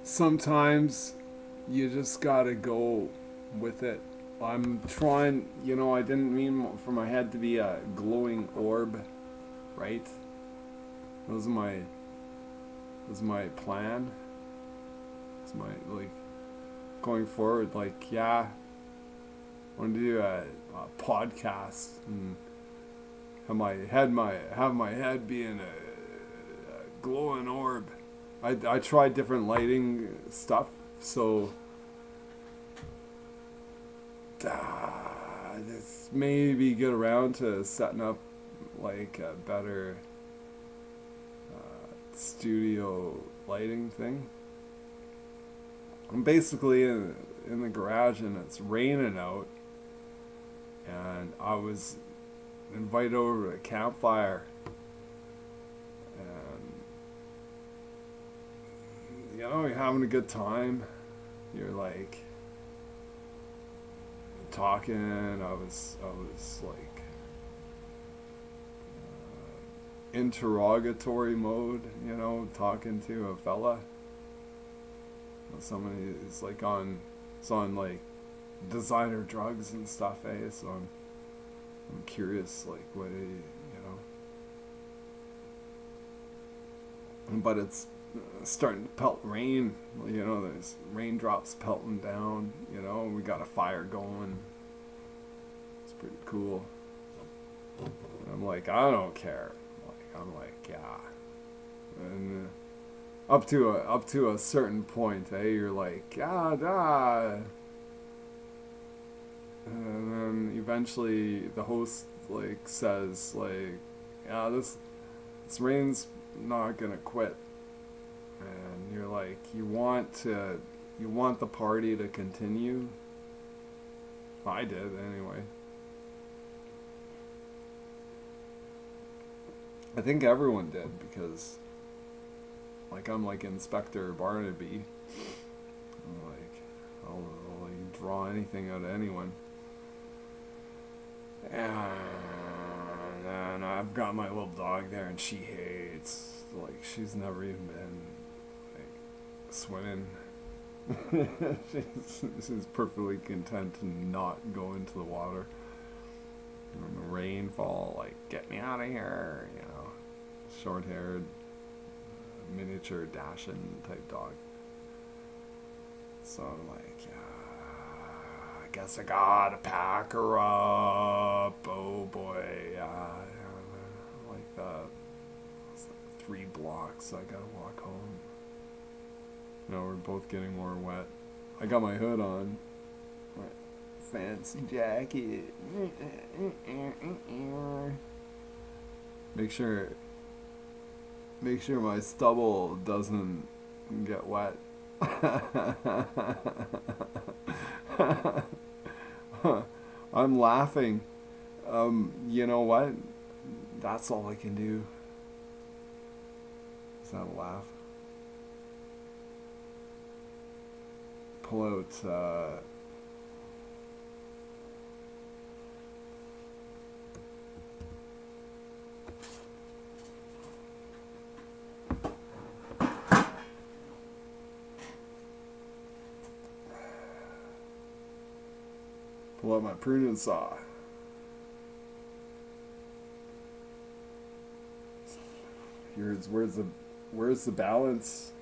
sometimes you just gotta go with it. I'm trying, I didn't mean for my head to be a glowing orb, right? That was my plan. It's my, like, going forward, like, yeah, I want to do a podcast and have my head being a glowing orb. I tried different lighting stuff, so just maybe get around to setting up like a better studio lighting thing. I'm basically in the garage and it's raining out, and I was invited over to a campfire, and you're having a good time. You're like talking. I was like interrogatory mode, talking to a fella. Somebody is like it's on like designer drugs and stuff, eh? So I'm curious, like what but it's starting to pelt rain. There's raindrops pelting down. We got a fire going. It's pretty cool. And I'm like, I don't care. I'm like, yeah. And up to a certain point, you're like, and then eventually the host like says like, yeah, this rain's not gonna quit, and you're like, you want the party to continue. I did anyway. I think everyone did, because like I'm like Inspector Barnaby. I'm like, I'll like, draw anything out of anyone. And then I've got my little dog there, and she hates, like, she's never even been like swimming. she's perfectly content to not go into the water. And the rainfall, like, get me out of here, short-haired, miniature Dachshund type dog. So I'm like, yeah, I guess I gotta pack her up. Oh boy, like that. It's like 3 blocks. I gotta walk home. We're both getting more wet. I got my hood on, my fancy jacket. Make sure my stubble doesn't get wet. I'm laughing. You know what? That's all I can do. Is that a laugh? Pull out pull out my pruning saw. Where's the balance?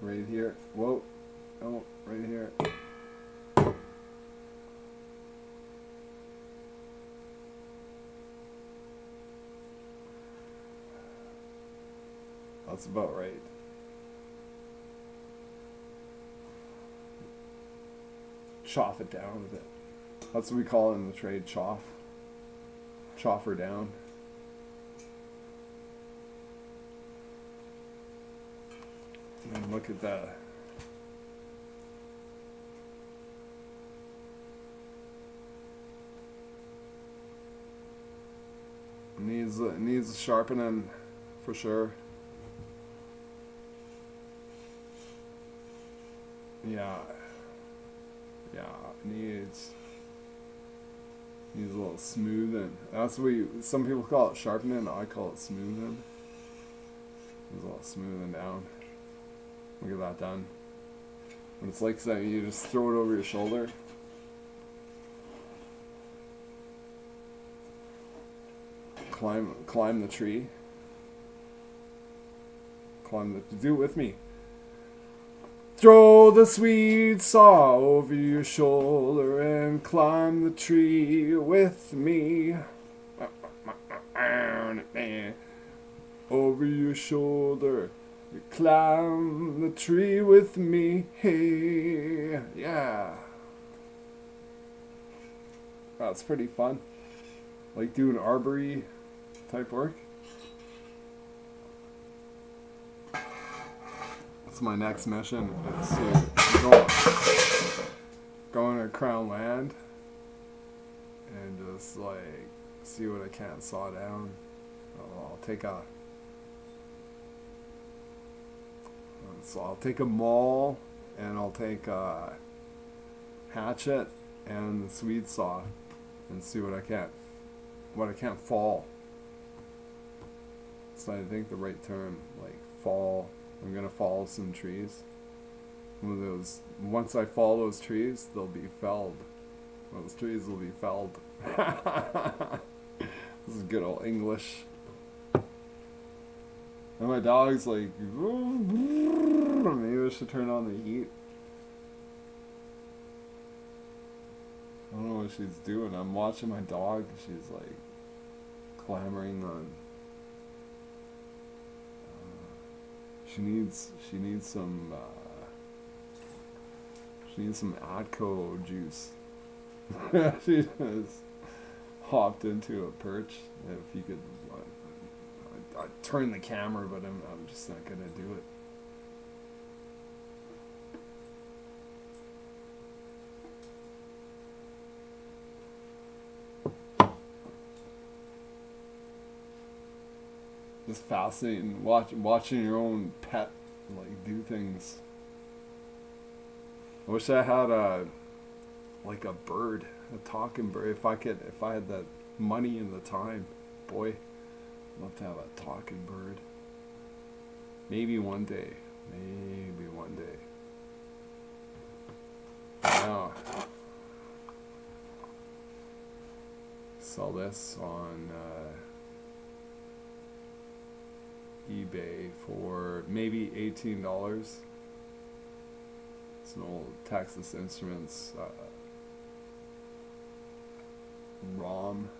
Right here. Whoa. Oh, right here. That's about right. Choff it down a bit. That's what we call it in the trade, choff. Choff her down. And look at that. Needs sharpening for sure. Yeah, needs a little smoothing. That's what some people call it sharpening. I call it smoothing. Needs a little smoothing down. We'll get that done. But it's like that you just throw it over your shoulder. Climb the tree. Do it with me. Throw the sweet saw over your shoulder and climb the tree with me. Over your shoulder, you climb the tree with me. Hey, yeah. That's pretty fun. Like doing arbory type work. That's my next mission. Is to go into Crown Land and just like see what I can't saw down. I'll take a maul and I'll take a hatchet and the Swede saw and see what I can't fall. So I think the right term, like fall. I'm gonna fall some trees. Once I fall those trees, they'll be felled. Those trees will be felled. This is good old English. And my dog's like, maybe I should turn on the heat. I don't know what she's doing. I'm watching my dog. She's like clamoring on. She needs some Adco juice. She just hopped into a perch. If you could, I'd turn the camera, but I'm just not gonna do it. Just fascinating watching your own pet like do things. I wish I had a bird, a talking bird. If I had the money and the time, boy, I'd love to have a talking bird. Maybe one day. Now, sell this on eBay for maybe $18. It's an old Texas Instruments ROM.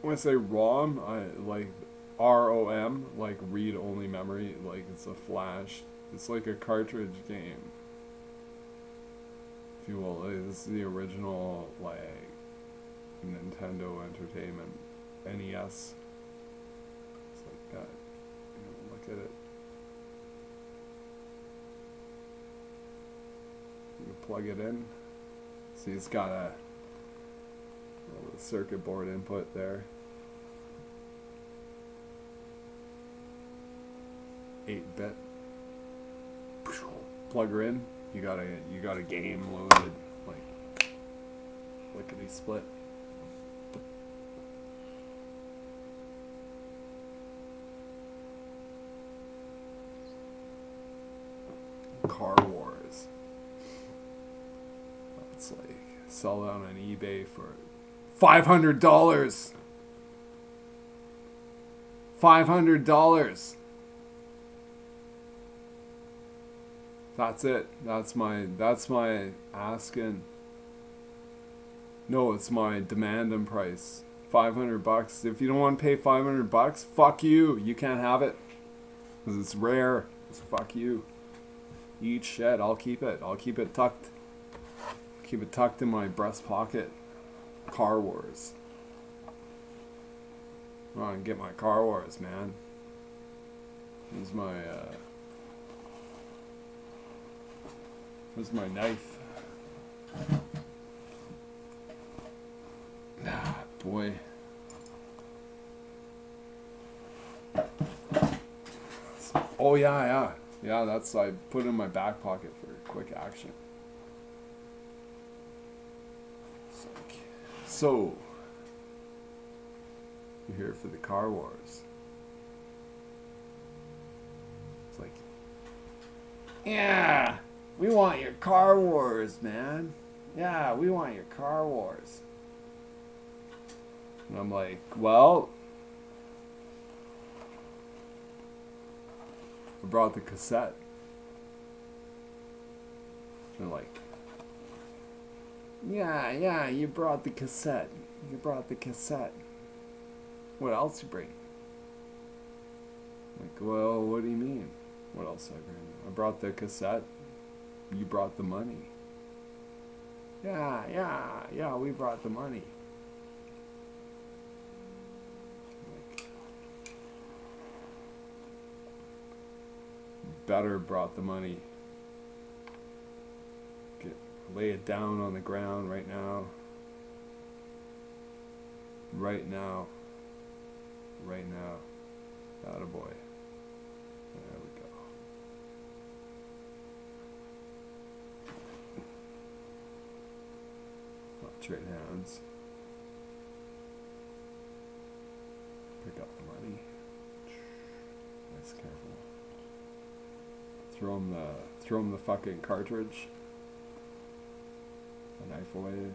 When I say ROM, I like ROM, like read only memory, like it's a flash. It's like a cartridge game, if you will. This is the original like Nintendo Entertainment NES. God, look at it. You plug it in. See, it's got a circuit board input there. 8-bit. Plug her in. You got a game loaded, like lickety split. Car Wars. It's like sell it on eBay for $500. $500. That's it. That's my asking. No, it's my demand and price. $500. If you don't want to pay $500, fuck you. You can't have it. Because it's rare. It's fuck you. Eat shit. I'll keep it. I'll keep it tucked. Keep it tucked in my breast pocket. Car Wars. Come on, get my Car Wars, man. Here's my knife. Ah, boy. Oh yeah. Yeah, that's I put it in my back pocket for quick action. So you're here for the Car Wars. It's like Yeah, we want your Car Wars, man. Yeah, we want your Car Wars. And I'm like, well, I brought the cassette. They're like, yeah, you brought the cassette. You brought the cassette. What else you bring? Like, well, what do you mean? What else I bring? I brought the cassette. You brought the money. Yeah, we brought the money. Like, better brought the money. Lay it down on the ground right now. Right now. Attaboy. There we go. Trade hands. Pick up the money. Nice, careful. Throw him the fucking cartridge. The knife away.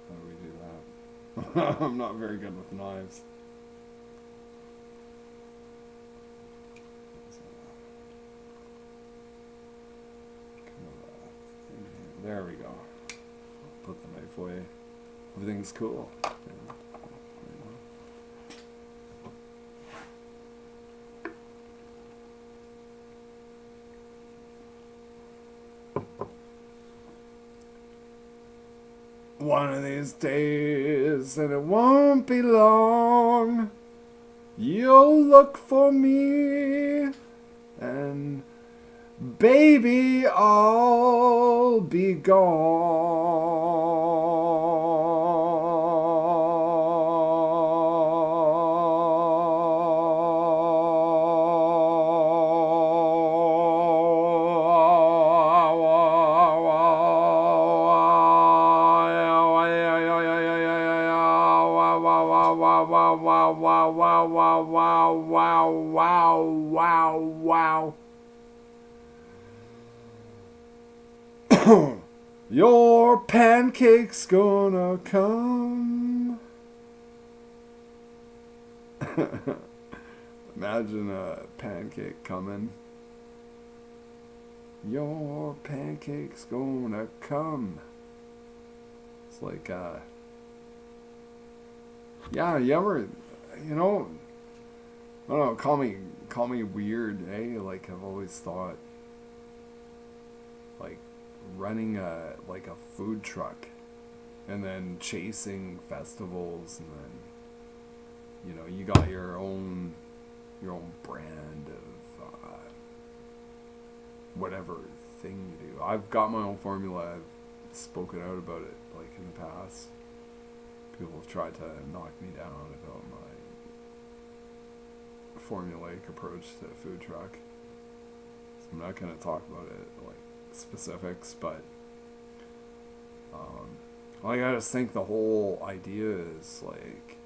How do we do that? I'm not very good with knives. There we go. Put the knife away. Everything's cool. One of these days, and it won't be long, you'll look for me, and baby, I'll be wow. Your pancake's gonna come. Imagine a pancake coming. Your pancake's gonna come. It's like, yeah, you ever, I don't know, call me weird, eh? Like, I've always thought, like, running a food truck and then chasing festivals, and then you got your own brand of whatever thing you do. I've got my own formula. I've spoken out about it like in the past. People have tried to knock me down about my formulaic approach to a food truck. So I'm not going to talk about it like specifics, but I just think the whole idea is like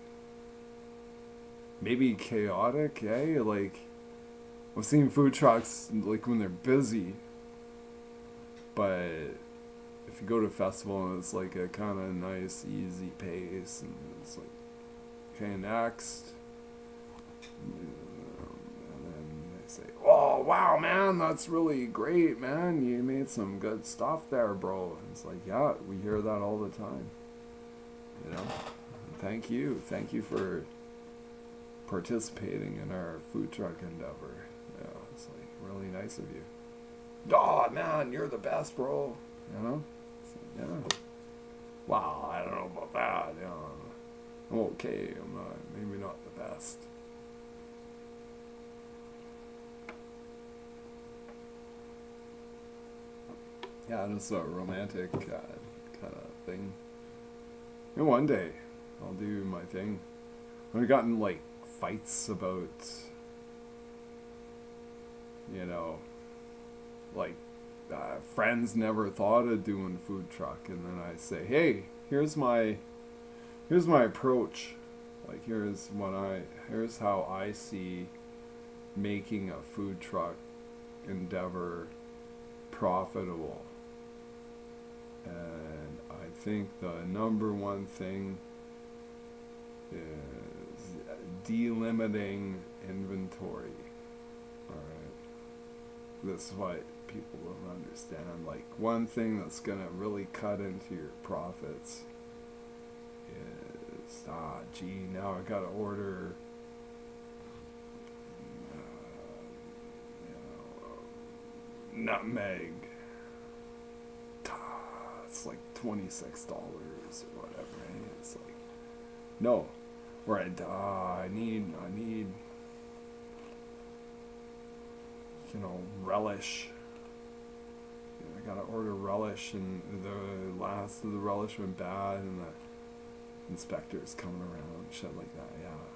maybe chaotic, eh? Like, I've seen food trucks like when they're busy, but if you go to a festival and it's like a kind of nice, easy pace, and it's like, okay, next. And then they say, oh, wow, man, that's really great, man. You made some good stuff there, bro. And it's like, yeah, we hear that all the time. Thank you. Thank you for participating in our food truck endeavor. Yeah, it's like really nice of you. Oh, man, you're the best, bro. Yeah. Wow, I don't know about that. I'm okay. I'm not, maybe not the best. Yeah, just a romantic kind of thing. And one day, I'll do my thing. I've gotten like fights about, like friends never thought of doing food truck, and then I say, hey, here's my approach. Like, here's how I see making a food truck endeavor profitable. And I think the number one thing is delimiting inventory. Alright? That's what people don't understand. Like, one thing that's gonna really cut into your profits is, gee, now I gotta order nutmeg. It's like $26 or whatever. Right? It's like, no, right? I need, relish. I gotta order relish, and the last of the relish went bad, and the inspector's coming around, shit like that. Yeah.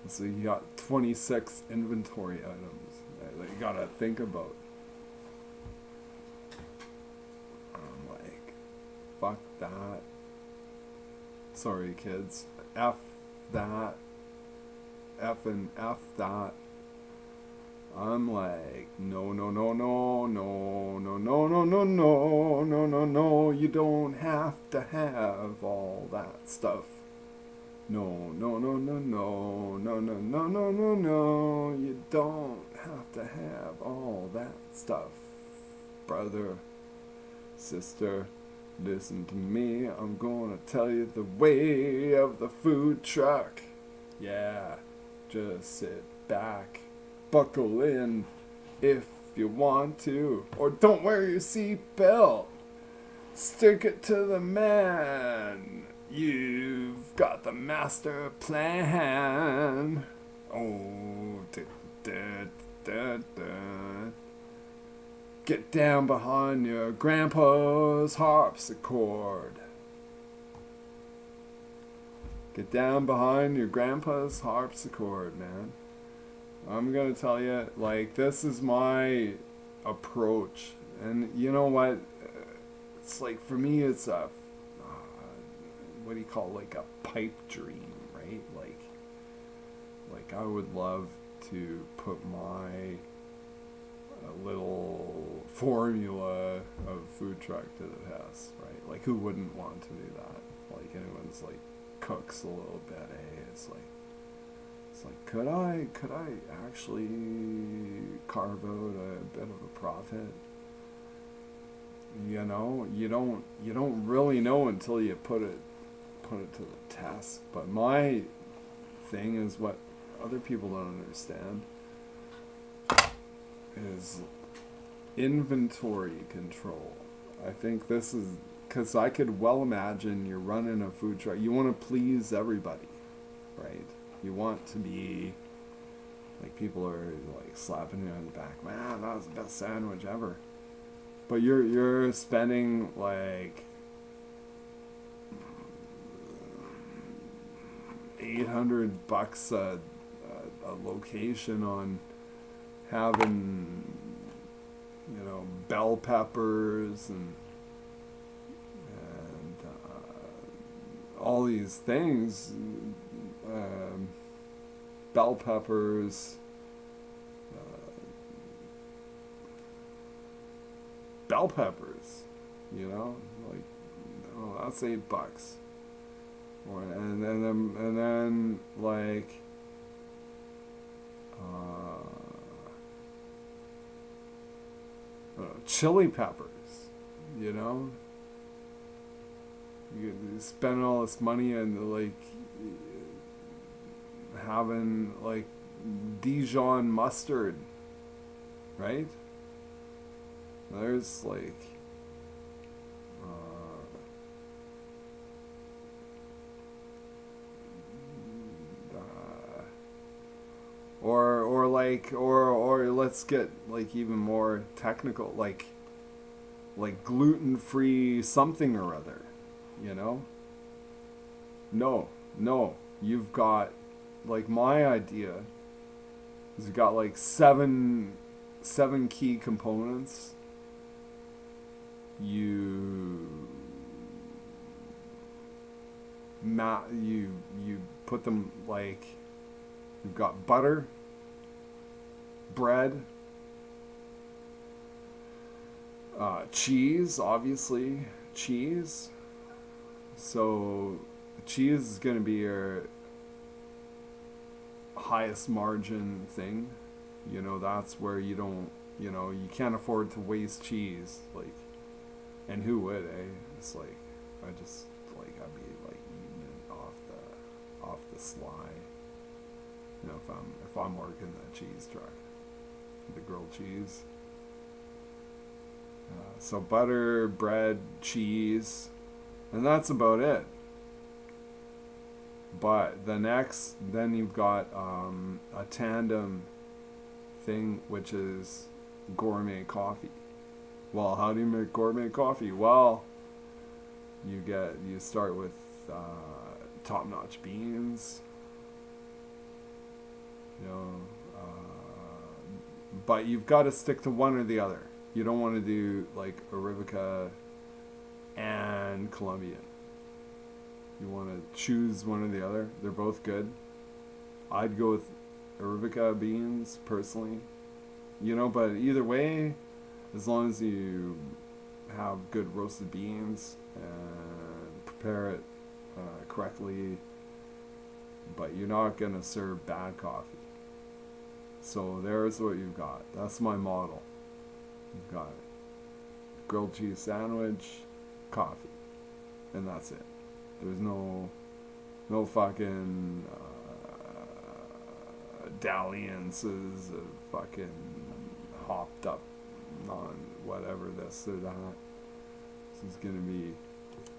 And so you got 26 inventory items that you gotta think about. I'm like, fuck that. Sorry, kids. F that. F and F that. I'm like, no, you don't have to have all that stuff. No, you don't have to have all that stuff. Brother, sister, listen to me, I'm gonna tell you the way of the food truck. Yeah, just sit back. Buckle in if you want to, or don't wear your seatbelt. Stick it to the man. You've got the master plan. Oh, get down behind your grandpa's harpsichord. Get down behind your grandpa's harpsichord, man. I'm gonna tell you, like, this is my approach, and you know what? It's like, for me, it's a what do you call, like a pipe dream, right? Like I would love to put my little formula of food truck to the test, right? Like, who wouldn't want to do that? Like, anyone's like cooks a little bit, eh? It's like, could I actually carve out a bit of a profit? You know, you don't really know until you put it to the test. But my thing is, what other people don't understand is inventory control. I think this is, because I could well imagine you're running a food truck. You want to please everybody, right? You want to be, like, people are like slapping you on the back, man, that was the best sandwich ever. But you're spending like $800 a location on having, bell peppers and all these things. Bell peppers, like, oh, that's $8. Or, and then like, chili peppers, you spend all this money and like having like Dijon mustard, right? There's like or let's get like even more technical, like gluten-free something or other, No, you've got, like, my idea is you've got like seven key components. You put them, like, you've got butter, bread, Cheese, obviously, cheese. So cheese is going to be your highest margin thing. You know, that's where you don't, you know, you can't afford to waste cheese. Like, and who would, eh? It's like, I just, like, I'd be, like, eating it off the sly. You know, if I'm working the cheese truck, the grilled cheese. So butter, bread, cheese, and that's about it. But then you've got a tandem thing, which is gourmet coffee. Well, how do you make gourmet coffee? Well, you start with top-notch beans, you know, but you've got to stick to one or the other. You don't want to do like Arabica and Colombian. You want to choose one or the other. They're both good. I'd go with Arabica beans personally. You know, but either way, as long as you have good roasted beans and prepare it correctly, but you're not going to serve bad coffee. So there's what you've got. That's my model. You've got grilled cheese sandwich, coffee, and that's it. There's no fucking dalliances of fucking hopped up on whatever this or that. This is gonna be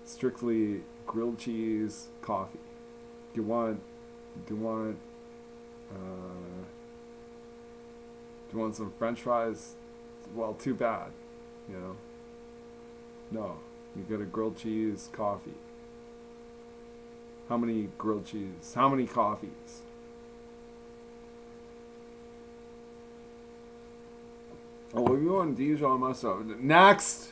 strictly grilled cheese, coffee. Do you want some French fries? Well, too bad, you know. No, you get a grilled cheese, coffee. How many grilled cheese? How many coffees? Oh, we're going Dijon mustard. Next.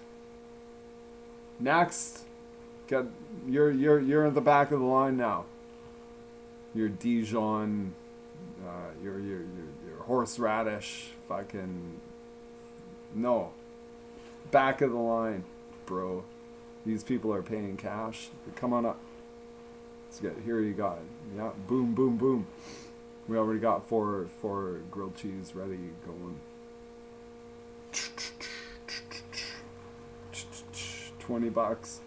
Get you're at the back of the line now. Your Dijon, your horseradish, fucking no. Back of the line, bro. These people are paying cash. Come on up. Here you got it. Yeah, boom, boom, boom. We already got four grilled cheese ready going. 20 bucks.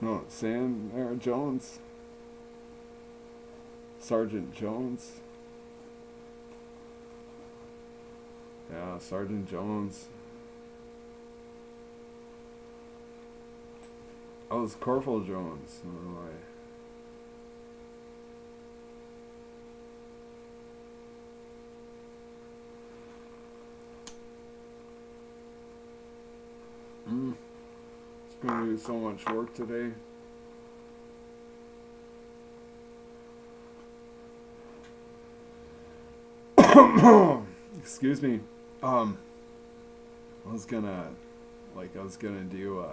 No, Sam Jones. Sergeant Jones. Yeah, Sergeant Jones. Oh, it's Corporal Jones. I don't know why. It's gonna do so much work today. Excuse me. I was gonna do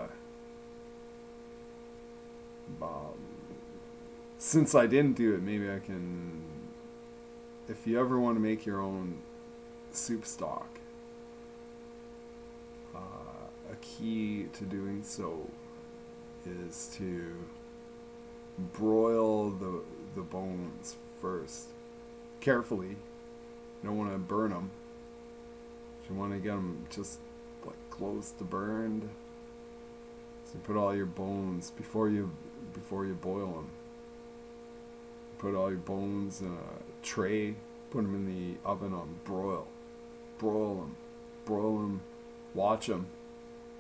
since I didn't do it, maybe I can. If you ever want to make your own soup stock, a key to doing so is to broil the bones first, carefully. You don't want to burn them. You want to get them just like close to burned. So you put all your bones before you boil them. Put all your bones in a tray. Put them in the oven on broil. Broil them. Watch them.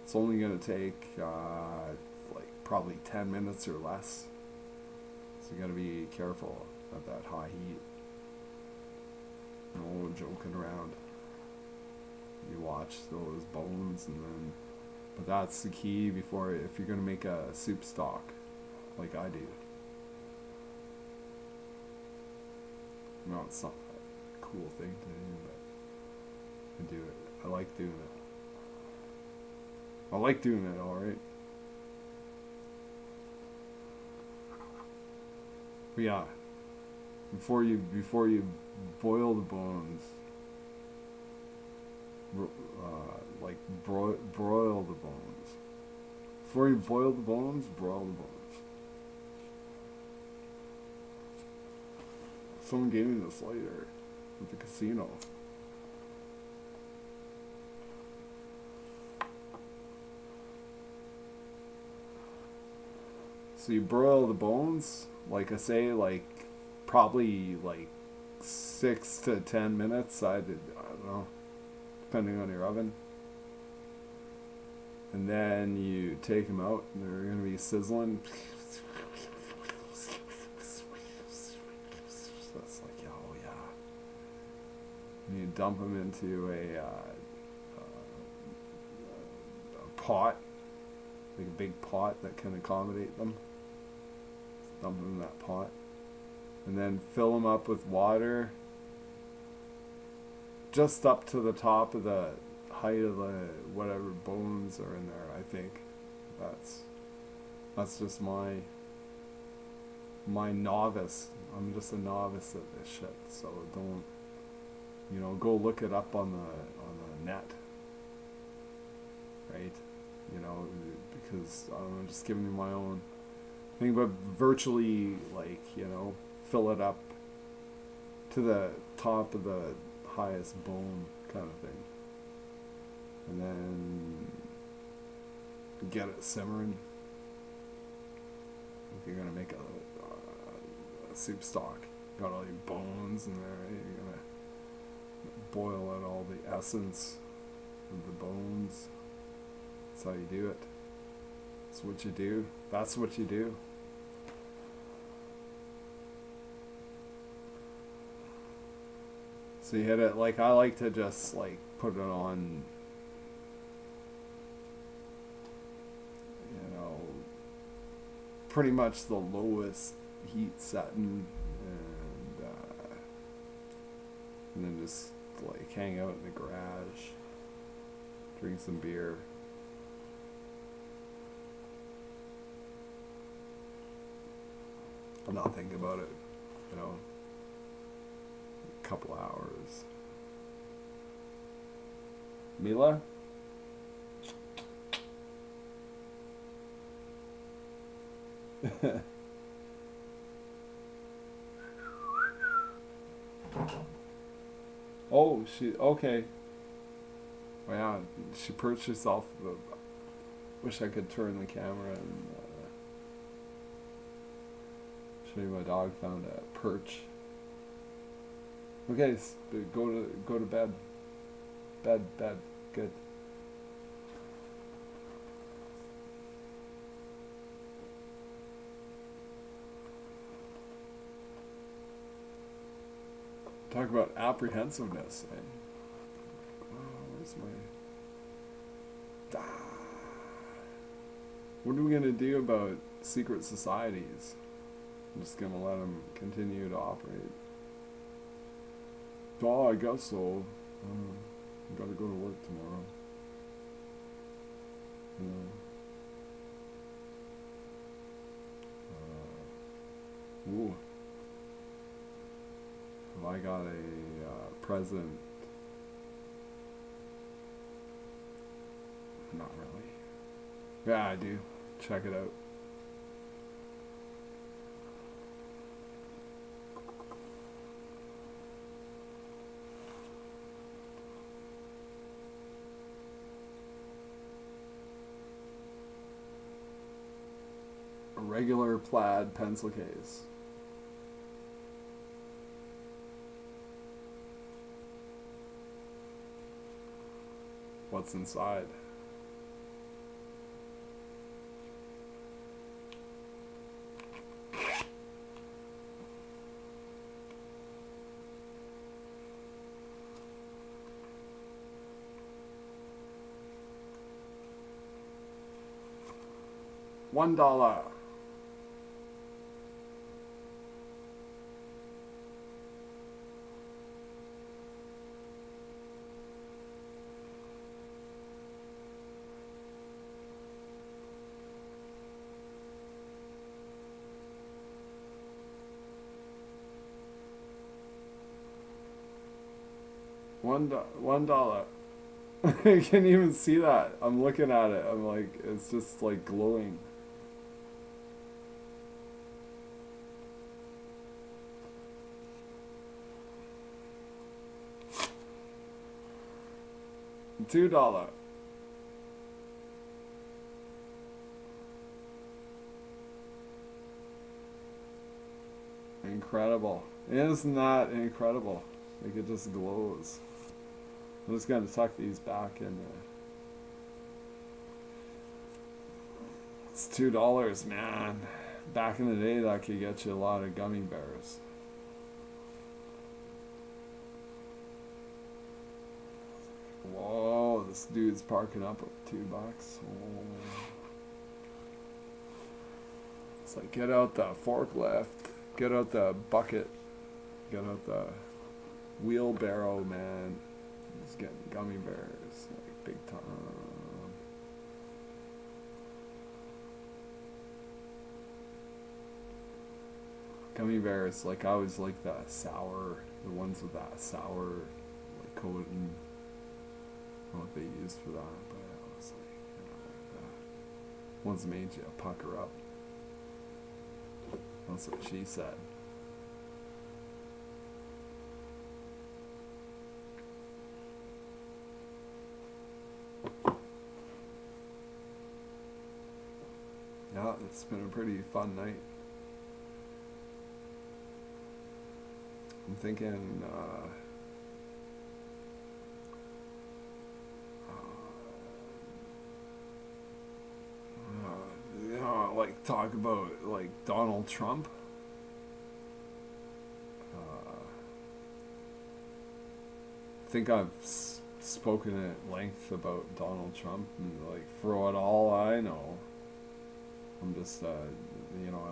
It's only gonna take like probably 10 minutes or less. So you gotta be careful at that high heat. No joking around. You watch those bones and then, but that's the key if you're gonna make a soup stock, like I do. No, it's not a cool thing to do, but I do it. I like doing it, alright? But yeah, before you boil the bones, like broil the bones. Before you boil the bones, broil the bones. Someone gave me this later at the casino. So you broil the bones, like I say, like probably like 6 to 10 minutes. I don't know, depending on your oven. And then you take them out, and they're gonna be sizzling. That's like, oh yeah. And you dump them into a pot, like a big pot that can accommodate them. Dump them in that pot, and then fill them up with water, just up to the top of the height of the whatever bones are in there. I think that's just my novice. I'm just a novice at this shit, so don't, go look it up on the net, right? Because I'm just giving you my own thing, but virtually, like, fill it up to the top of the highest bone kind of thing, and then get it simmering. If you're gonna make a soup stock, got all your bones in there, right? You're gonna boil out all the essence of the bones. That's how you do it. That's what you do. That's what you do. So you hit it, like, I like to just like put it on, pretty much the lowest heat setting, and then just like hang out in the garage, drink some beer. I'm not thinking about it, a couple hours. Mila? Oh, okay. Oh, yeah, she perched herself. Wish I could turn the camera and show you my dog found a perch. Okay, go to bed. Bed. Good. Talk about apprehensiveness, eh? Oh, where's my... What are we going to do about secret societies? I'm just going to let them continue to operate. Oh, I guess so. I gotta go to work tomorrow. Ooh. Have I got a present? Not really. Yeah, I do. Check it out. A regular plaid pencil case. What's inside? $1. $1. I can't even see that. I'm looking at it. I'm like, it's just like glowing. $2. Incredible. Isn't that incredible? Like it just glows. I'm just gonna tuck these back in there. It's $2, man. Back in the day, that could get you a lot of gummy bears. Whoa, this dude's parking up with $2. Oh. It's like, get out the forklift, get out the bucket, get out the wheelbarrow, man. He's getting gummy bears, like big time. Gummy bears, like I always like the sour, the ones with that sour like coating. I don't know what they used for that, but I was like that. Ones made you pucker up. That's what she said. Yeah, it's been a pretty fun night. I'm thinking, like talk about like Donald Trump. I think I've spoken at length about Donald Trump, and like for what all I know, I'm just I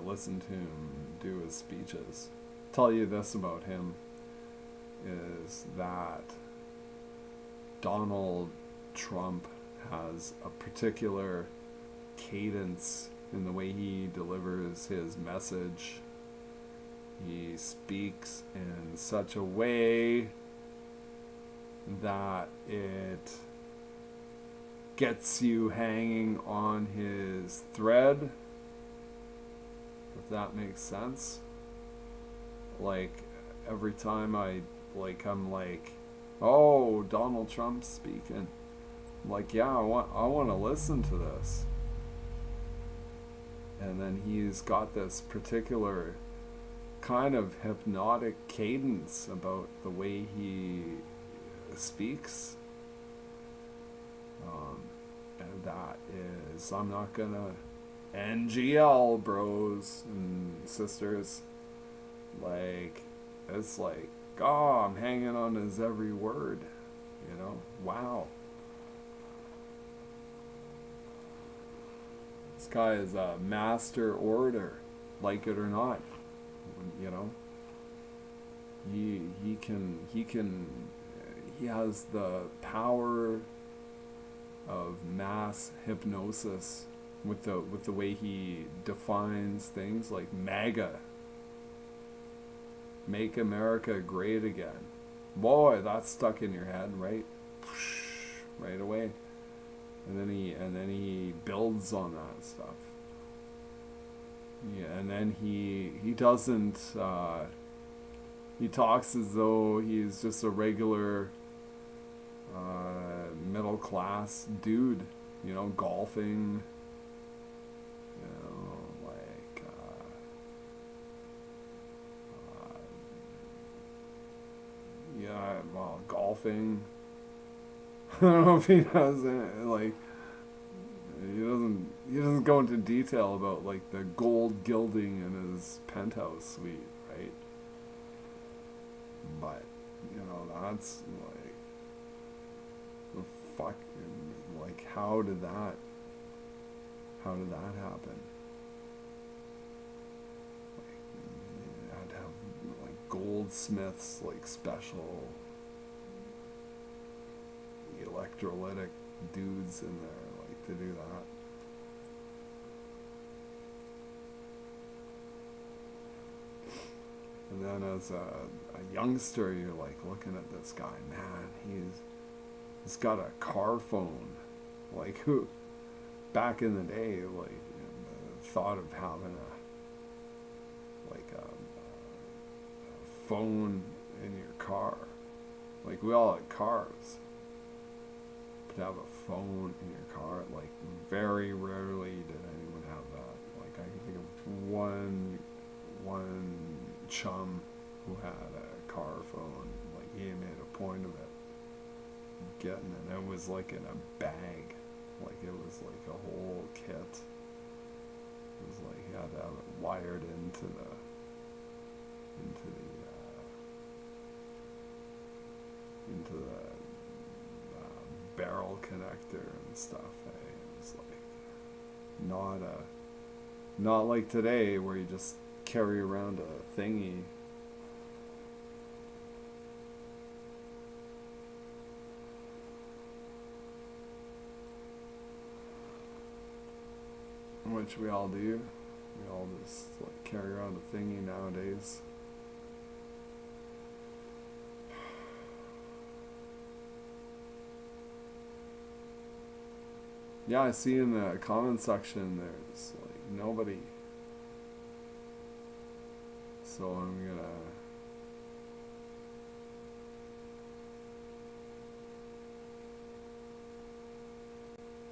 listen to him do his speeches. Tell you this about him is that Donald Trump has a particular cadence in the way he delivers his message. He speaks in such a way that it gets you hanging on his thread, if that makes sense. Like every time I'm like, oh, Donald Trump's speaking. I'm like, yeah, I want to listen to this. And then he's got this particular kind of hypnotic cadence about the way he speaks. And that is, I'm not gonna NGL, bros and sisters. Like, it's like, oh, I'm hanging on his every word, wow. This guy is a master orator, like it or not, he has the power of mass hypnosis with the way he defines things like MAGA. Make America Great Again. Boy, that's stuck in your head, right? Right away. And then he builds on that stuff. Yeah, and then he doesn't he talks as though he's just a regular middle class dude, golfing, like golfing. I don't know if he does it, like he doesn't go into detail about like the gold gilding in his penthouse suite, right? But that's like the fuck, like how did that happen? Like, you had to have like goldsmiths, like special electrolytic dudes in there, like to do that. And then as a youngster, you're like looking at this guy, man, It's got a car phone. Like, who, back in the day, like, the thought of having a phone in your car. Like, we all had cars. But to have a phone in your car, like, very rarely did anyone have that. Like, I can think of one chum who had a car phone. Like, he made a point of it, getting it. It was like in a bag. Like, it was like a whole kit. It was like he had to have it wired into the barrel connector and stuff. It was like not like today where you just carry around a thingy. Which we all do. We all just like carry around a thingy nowadays. Yeah, I see in the comment section there's like nobody. So I'm gonna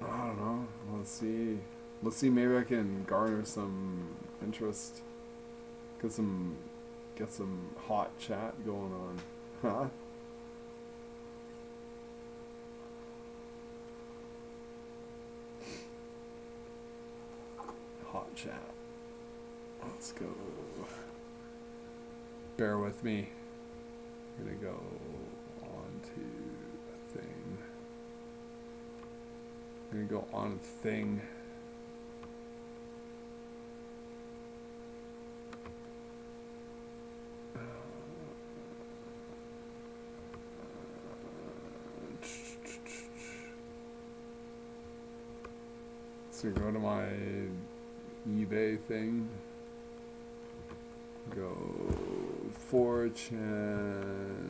I don't know. Let's see, maybe I can garner some interest. Get some hot chat going on. Huh? Hot chat. Let's go. Bear with me. I'm gonna go on to a thing. I'm gonna go on a thing. So go to my eBay thing. Go 4chan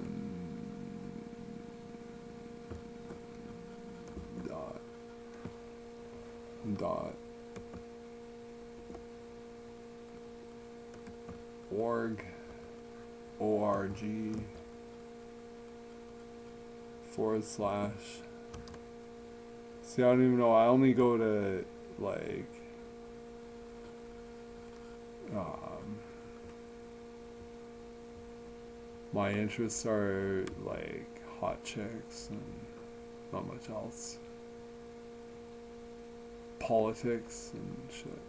dot org / See, I don't even know. I only go to like my interests are like hot chicks and not much else. Politics and shit.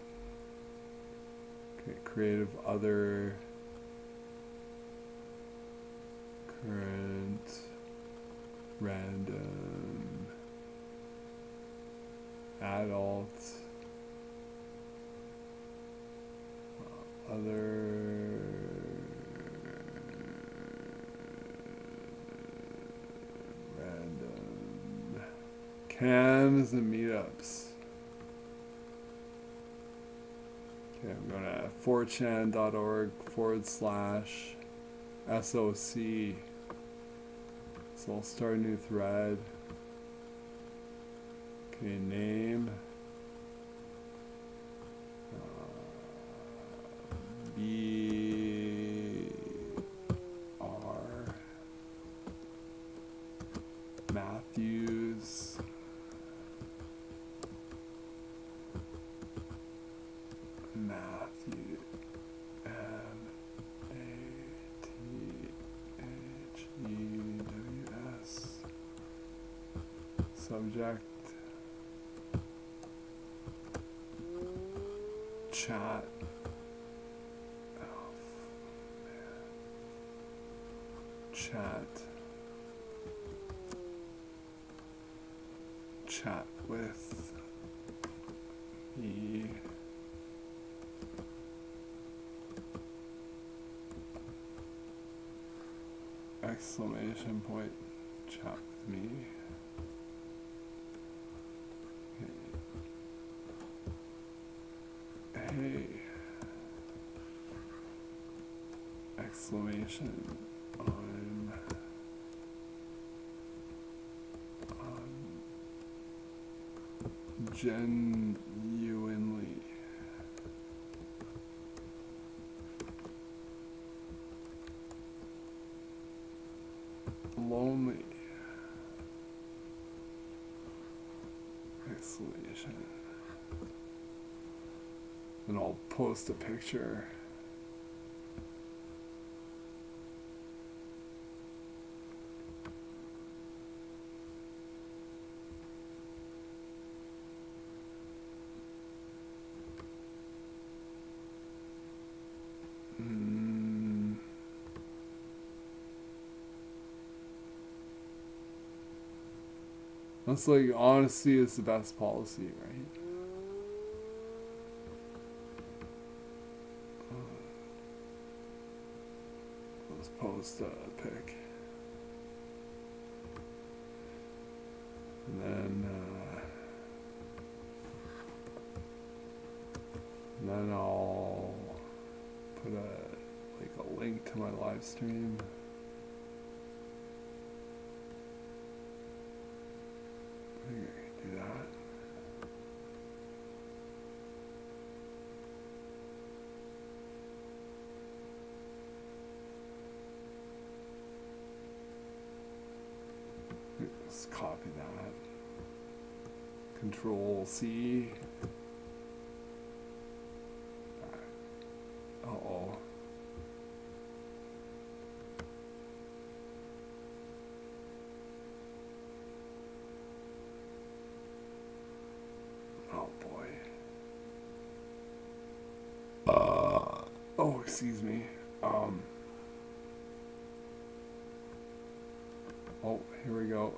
Okay, creative other, current, random, adult, other, random, cams and meetups. Okay, I'm going to 4chan.org / SOC. So I'll start a new thread. Okay, name. BR Mathews. Mathews. MATHEWS. Subject. Chat. Oh, man. Chat with me. Exclamation point. Chat with me. Hey. Exclamation. I'm Genuinely lonely. Isolation. And I'll post a picture. That's like, honesty is the best policy, right? Let's post a pic. And then I'll put a link to my live stream. I think I can do that. Let's copy that. Control C. Uh-oh. Oh boy. Oh, excuse me. Oh, here we go.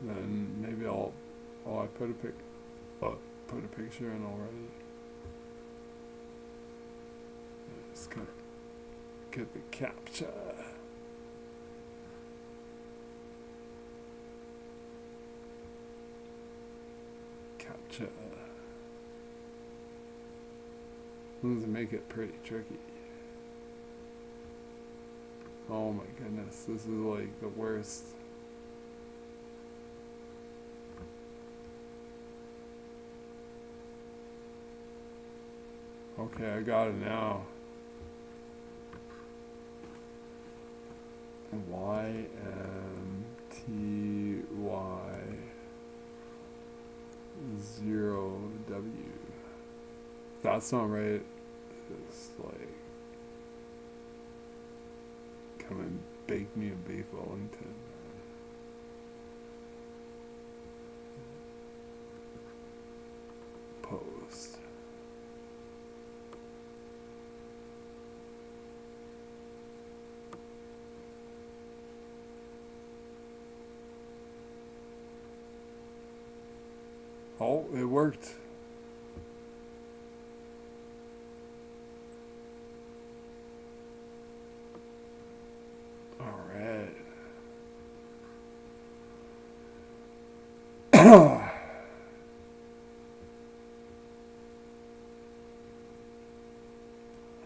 And then maybe I'll. Oh, I put a picture in already. Just gonna get the captcha. Captcha. Doesn't make it pretty tricky. Oh my goodness, this is like the worst. Okay, I got it now. YMTY0W. That's not right. It's like, come and bake me a beef Wellington. Post. Oh, it worked. All right. Well,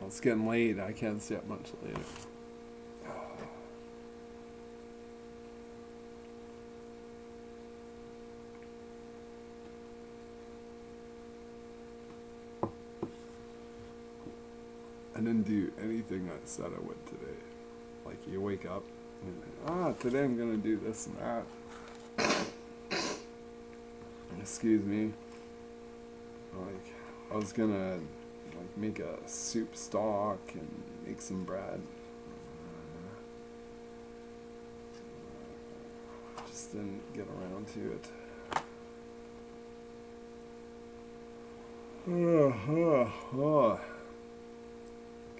it's getting late. I can't stay up much later. I didn't do anything I said I would today. Like, you wake up and today I'm gonna do this and that. Excuse me. Like, I was gonna make a soup stock and make some bread. Just didn't get around to it.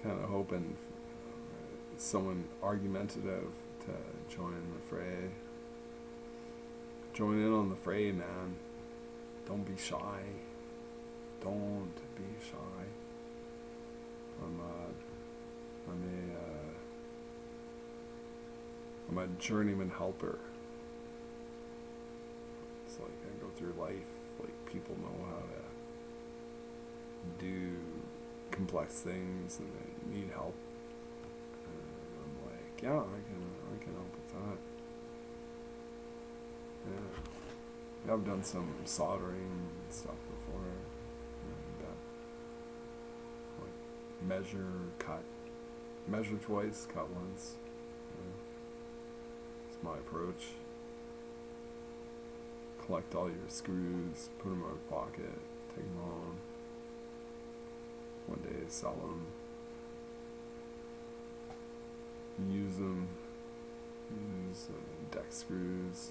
Kind of hoping someone argumentative to join the fray. Join in on the fray, man. Don't be shy. Don't be shy. I'm a journeyman helper. It's like I go through life like people know how to do complex things and they need help. And I'm like, yeah, I can help with that. Yeah. I've done some soldering stuff before. And, like measure twice, cut once. Yeah. It's my approach. Collect all your screws, put them in a pocket, take them home. One day sell them. Use them. Use deck screws.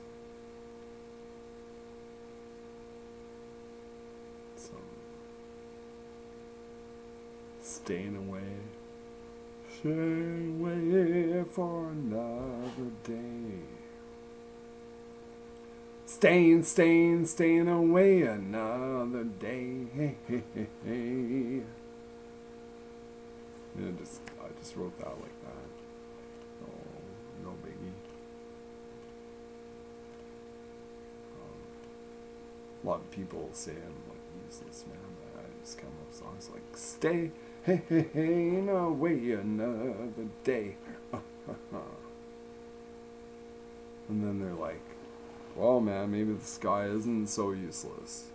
Some staying away. Staying away for another day. Staying away another day. Hey, hey, hey, hey. Yeah, I just wrote that like that. No biggie. A lot of people say I'm like useless, man, but I just come up with songs like stay, hey, hey, hey, away another day. And then they're like, well, man, maybe the sky isn't so useless.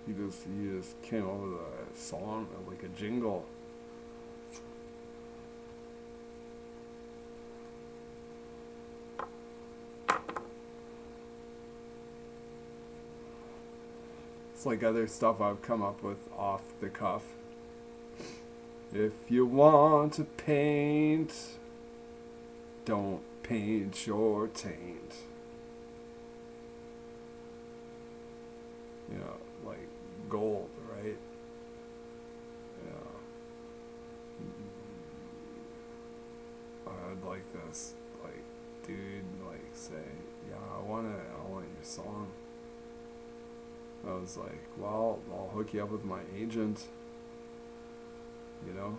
He just came up with a song, like a jingle. It's like other stuff I've come up with off the cuff. If you want to paint, don't paint your taint. You know, like gold, right? Yeah. I'd like this, like, dude, like, say, yeah, I want your song. I was like, well, I'll hook you up with my agent. You know,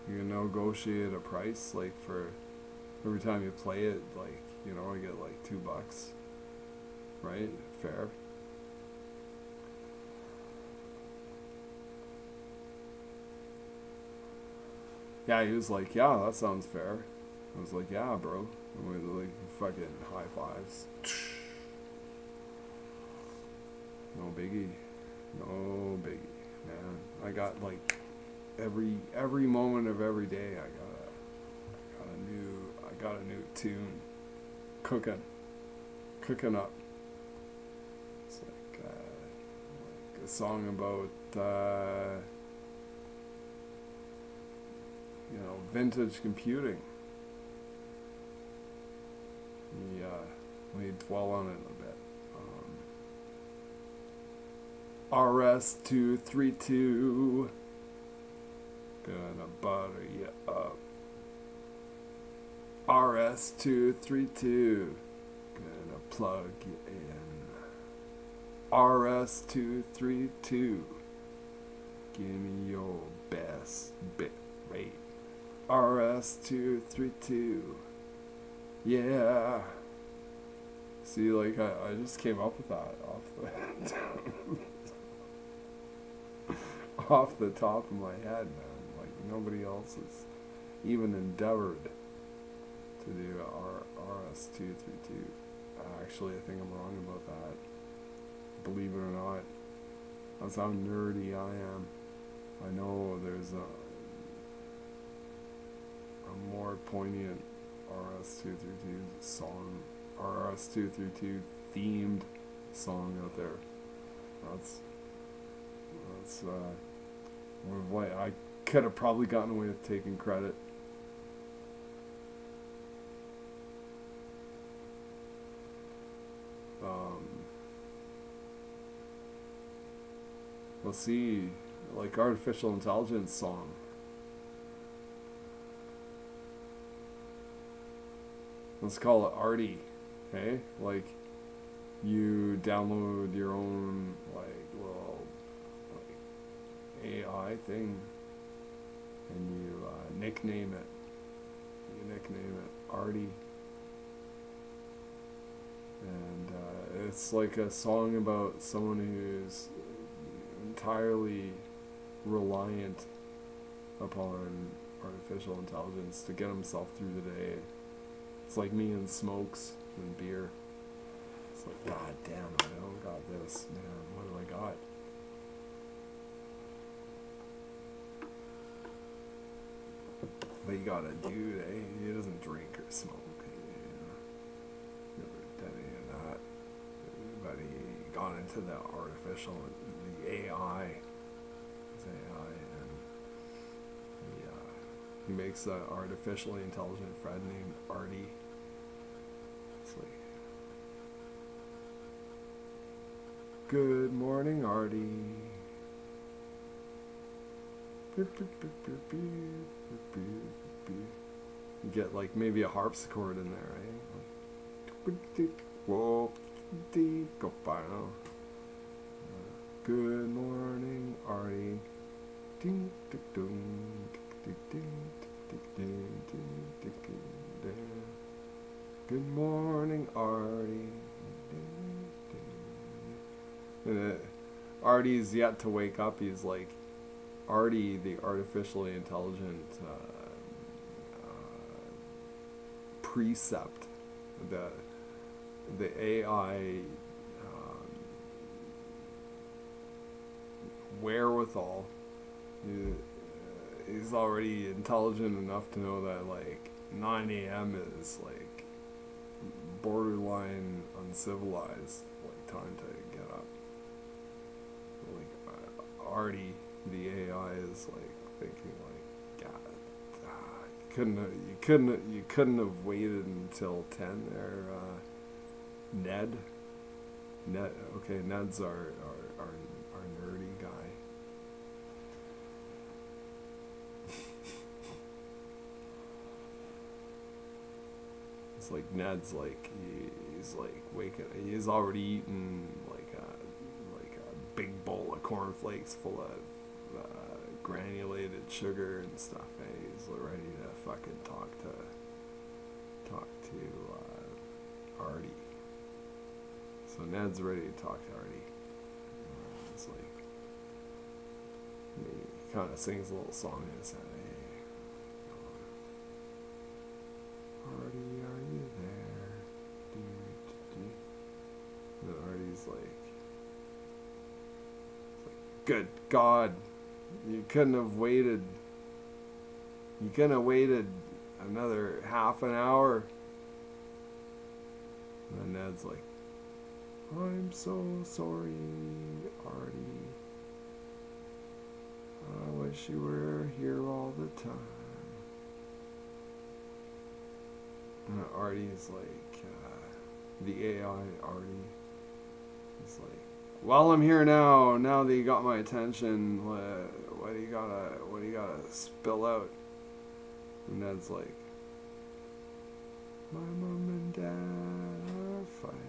you can negotiate a price, like, for every time you play it, like, you know, you get like $2, right? Fair. Yeah, he was like, yeah, that sounds fair. I was like, yeah, bro. And we like fucking high fives. No biggie. No biggie, man. I got like every moment of every day I got a new tune cooking up. It's like a song about you know, vintage computing. We dwell on it a bit. RS-232, gonna butter you up. RS-232, gonna plug you in. RS-232, give me your best bit rate. RS-232, yeah. See, like, I just came up with that off the off the top of my head, man. Like, nobody else has even endeavored to do RS-232. Actually, I think I'm wrong about that. Believe it or not, that's how nerdy I am. I know there's a more poignant RS-232 song, RS-232 themed song out there. That's I could have probably gotten away with taking credit. Let's see, like artificial intelligence song. Let's call it arty, okay? Like, you download your own, like, little, like, AI thing, and you nickname it. You nickname it arty. And it's like a song about someone who's entirely reliant upon artificial intelligence to get himself through the day. It's like me and smokes and beer. It's like, god damn, I don't got this, man. What do I got? But you got a dude, eh? He doesn't drink or smoke. Never done any of that. But he got into the artificial, the AI. His AI, and he makes an artificially intelligent friend named Artie. It's like, good morning, Artie. You get like maybe a harpsichord in there, right? Good morning, Artie. Good morning, Artie. Artie's yet to wake up. He's like, Artie, the artificially intelligent precept, the AI wherewithal. He's already intelligent enough to know that like 9 a.m. is like borderline uncivilized, like time to get up. Like Artie, the AI, is like thinking like, God, you couldn't have waited until 10 there, Ned. Okay, Ned's our nerdy guy. It's like Ned's like he's like waking. He's already eaten like a big bowl of cornflakes full of granulated sugar and stuff. He's ready to fucking talk to Artie. So Ned's ready to talk to Artie. It's like he kind of sings a little song in his head. Hey, Artie, are you there? And then Artie's like, good God, you couldn't have waited. You couldn't have waited another half an hour. And then Ned's like, I'm so sorry, Artie. I wish you were here all the time. And Artie's like, the AI Artie is like, well, I'm here now. Now that you got my attention, what do you gotta spill out? And Ned's like, my mom and dad are fighting.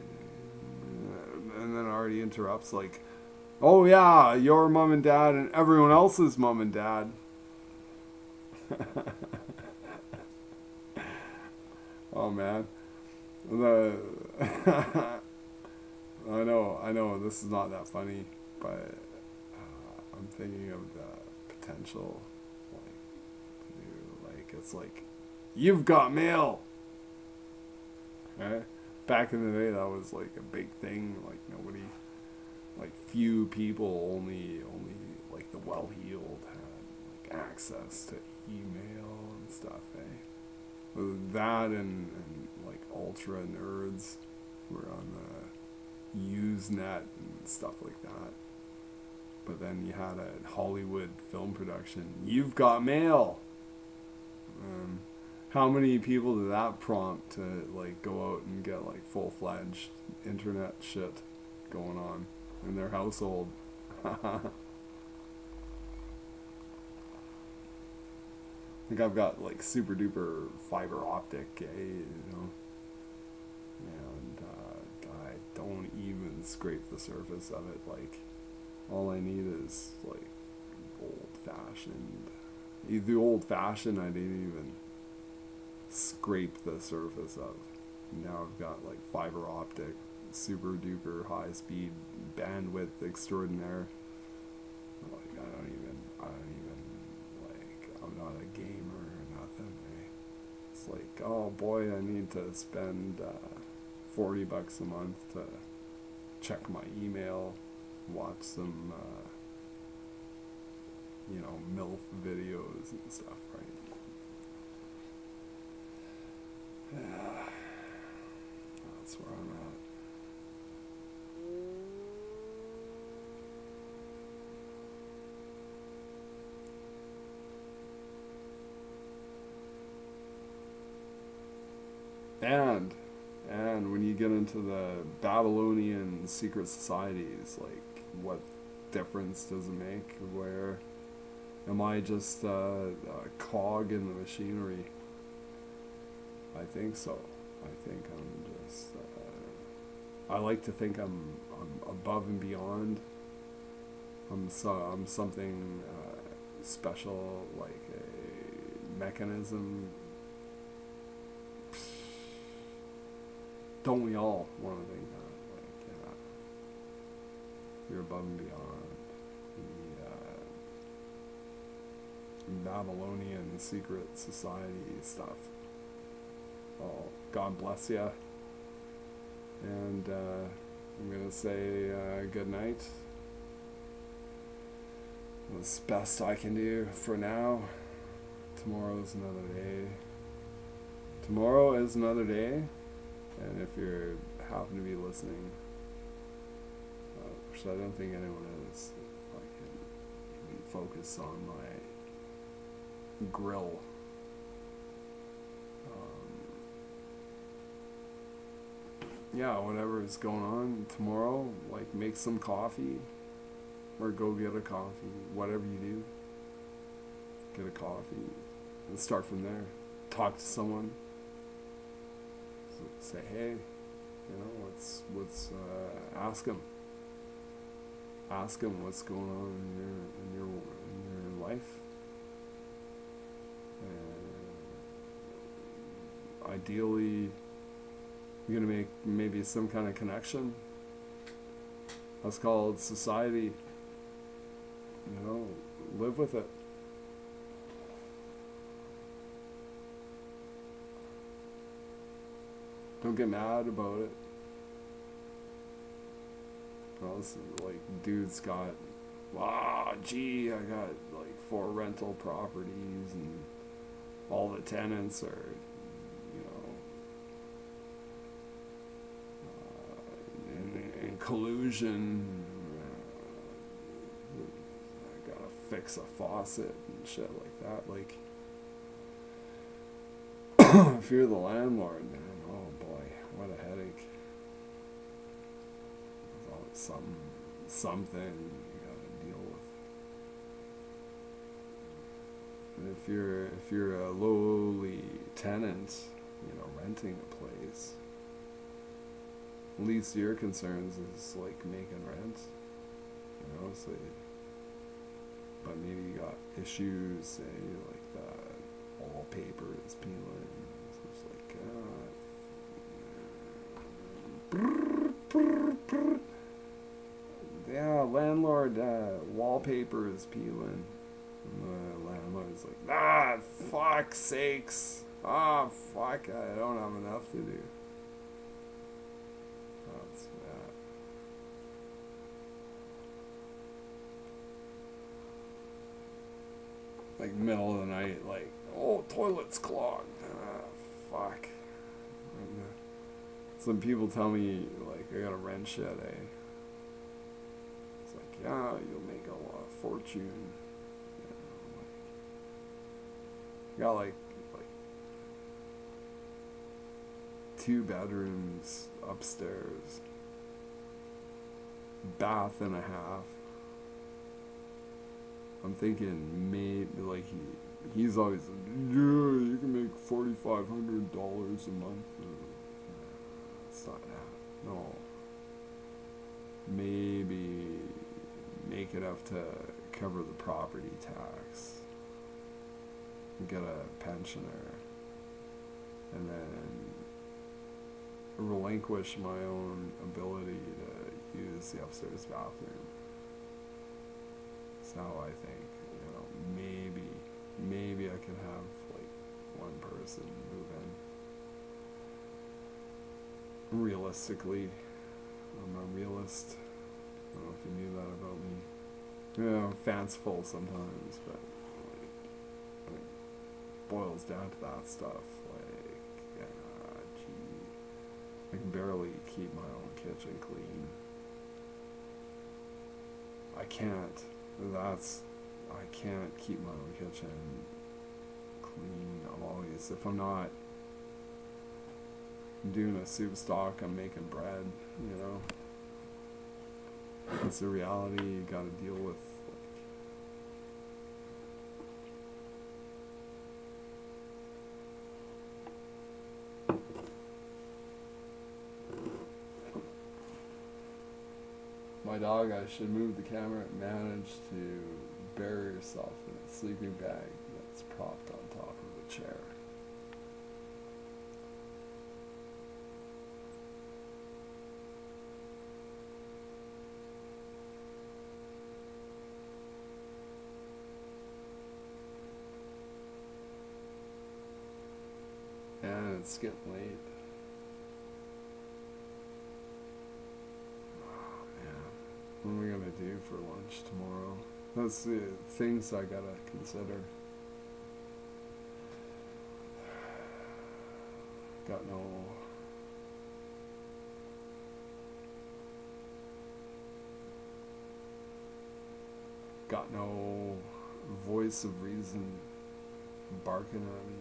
And then Artie interrupts like, oh yeah, your mom and dad and everyone else's mom and dad. Oh man, I know this is not that funny, but I'm thinking of the potential, like it's like, you've got mail. Right? Back in the day, that was like a big thing. Like nobody, like few people, only like the well-heeled had like access to email and stuff. That and like ultra nerds were on the Usenet and stuff like that. But then you had a Hollywood film production. You've got mail. How many people did that prompt to like go out and get like full-fledged internet shit going on in their household? I think I've got like super duper fiber optic, and I don't even scrape the surface of it. Like all I need is like old-fashioned. The old-fashioned I didn't even scrape the surface of. Now I've got like fiber optic, super duper high speed bandwidth extraordinaire. Like I don't even like, I'm not a gamer. It's like, oh boy, I need to spend $40 a month to check my email, watch some, MILF videos and stuff, right? Yeah, that's where I'm at. And when you get into the Babylonian secret societies, like, what difference does it make? Where am I just a cog in the machinery? I think so. I think I'm just. I like to think I'm above and beyond. I'm something special, like a mechanism. Don't we all want to think that? Like, yeah, you're above and beyond the Babylonian secret society stuff. Oh, God bless ya. And I'm gonna say good night. That's the best I can do for now. Tomorrow's another day. Tomorrow is another day. And if you happen to be listening, which I don't think anyone is, if I can even focus on my grill. Yeah, whatever is going on tomorrow, like, make some coffee or go get a coffee, whatever you do. Get a coffee and start from there. Talk to someone. Say, hey, ask them what's going on in your life. And ideally, you're gonna make maybe some kind of connection. That's called society. Live with it. Don't get mad about it. Like, dude's got, gee, I got like 4 rental properties and all the tenants are, in collusion. I gotta fix a faucet and shit like that. Like, if you're the landlord, man, oh boy, what a headache. There's always something you gotta deal with. And if you're a lowly tenant, renting a place, least of your concerns is like making rent, so, but maybe you got issues, say, like the wallpaper is peeling, so it's like, yeah, landlord, wallpaper is peeling, and the landlord's like, fuck sakes, fuck, I don't have enough to do. Like, middle of the night, like, toilet's clogged. Fuck. Some people tell me, like, I gotta rent shit, eh? It's like, yeah, you'll make a fortune. Got like 2 bedrooms upstairs, bath and a half. I'm thinking maybe, like, he's always like, yeah, you can make $4,500 a month. It's not that. No. Maybe make enough to cover the property tax. Get a pensioner. And then relinquish my own ability to use the upstairs bathroom. That's how I think, maybe I can have like one person move in. Realistically, I'm a realist. I don't know if you knew that about me. Yeah, I'm fanciful sometimes, but like, boils down to that stuff. Like, gee, I can barely keep my own kitchen clean. I can't. I can't keep my own kitchen clean always. If I'm not doing a soup stock, I'm making bread, you know. It's a reality you gotta deal with. My dog, I should move the camera, managed to bury herself in a sleeping bag that's propped on top of a chair. And it's getting late. Oh man, what am I gonna do for lunch tomorrow? That's the things I gotta consider. Got no voice of reason barking at me.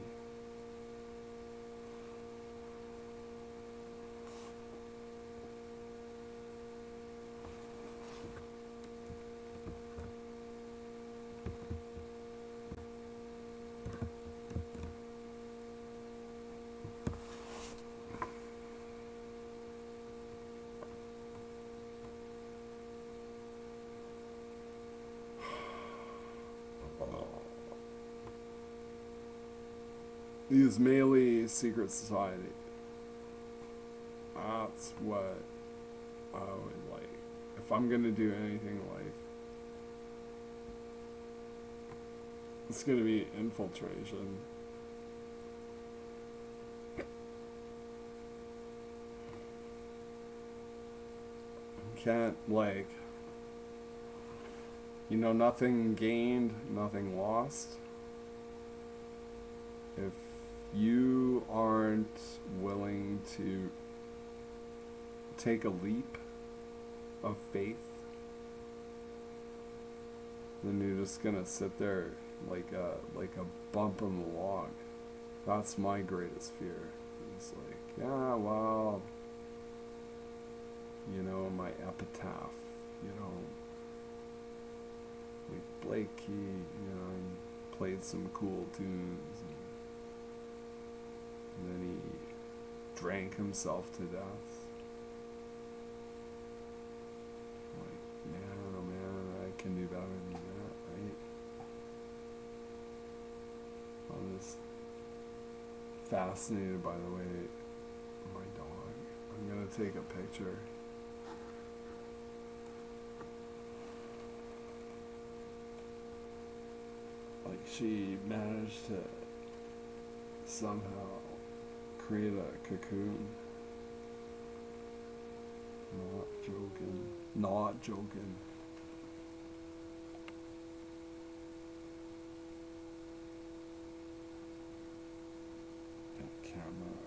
The Ismaili secret society. That's what I would like. If I'm gonna do anything in life, it's gonna be infiltration. Can't, like, nothing gained, nothing lost. If you aren't willing to take a leap of faith, then you're just gonna sit there like a bump in the log. That's my greatest fear. It's like, yeah, well, my epitaph, like Blake, he played some cool tunes, and then he drank himself to death. Like, man, oh man, I can do better than that, right? I'm just fascinated by the way my dog. I'm gonna take a picture. Like, she managed to somehow create a cocoon. Not joking. Not joking. That camera.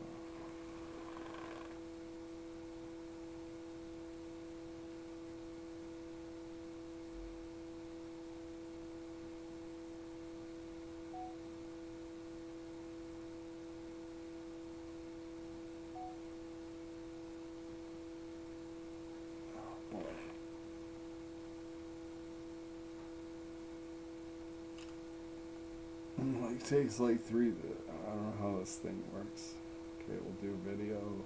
It takes like 3 to, I don't know how this thing works. Okay, we'll do video.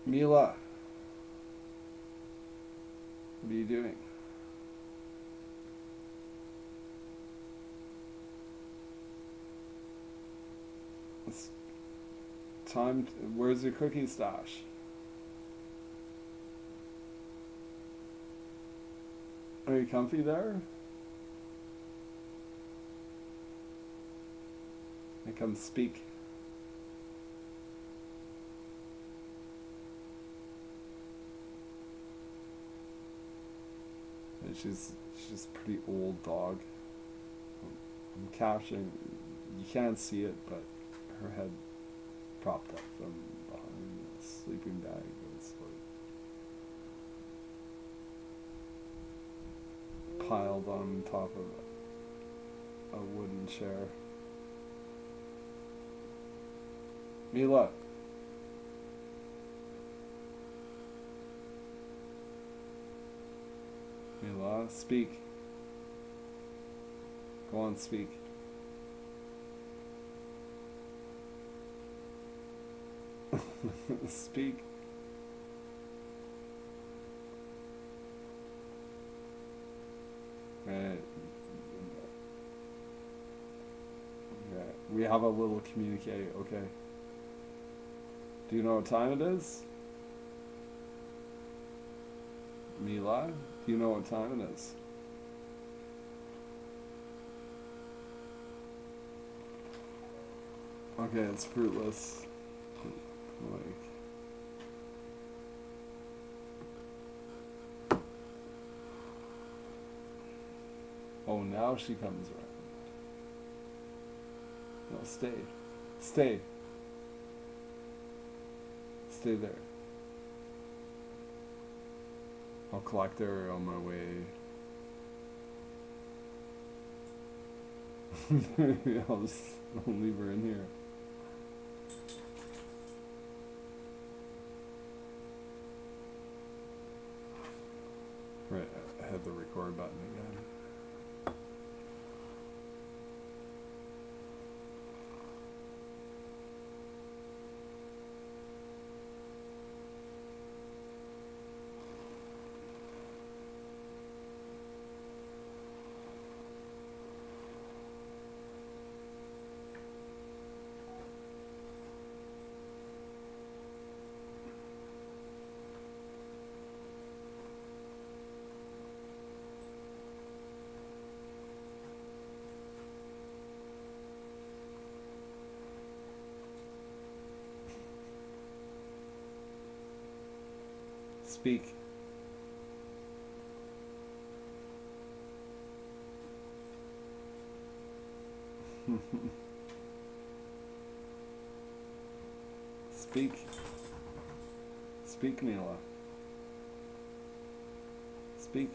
Mila, what are you doing? It's time. Where's your cookie stash? Are you comfy there? I come speak. And she's a pretty old dog. I'm capturing. You can't see it, but her head propped up from behind the sleeping bag. It's like piled on top of a wooden chair. Mila. Mila, speak. Go on, speak. Speak. Right. Okay. We have a little communique, okay. Do you know what time it is? Mila? Do you know what time it is? Okay, it's fruitless. Like, oh, now she comes around. No, stay. Stay. Stay there. I'll collect her on my way. I'll leave her in here. Right, I had the record button again. Speak. Speak. Speak, Mila. Speak.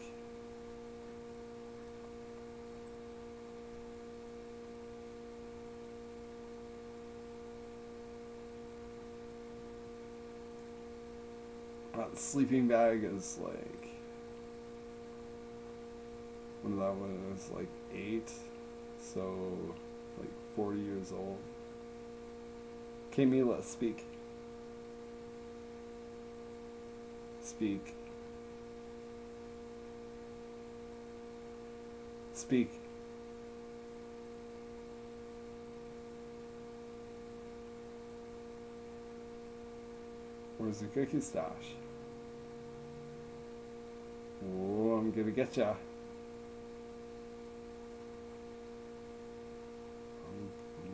The sleeping bag is like, when that one was like 8, so like 40 years old. Okay, Mila, speak. Speak. Speak. Where's the cookie stash? Oh, I'm gonna get ya.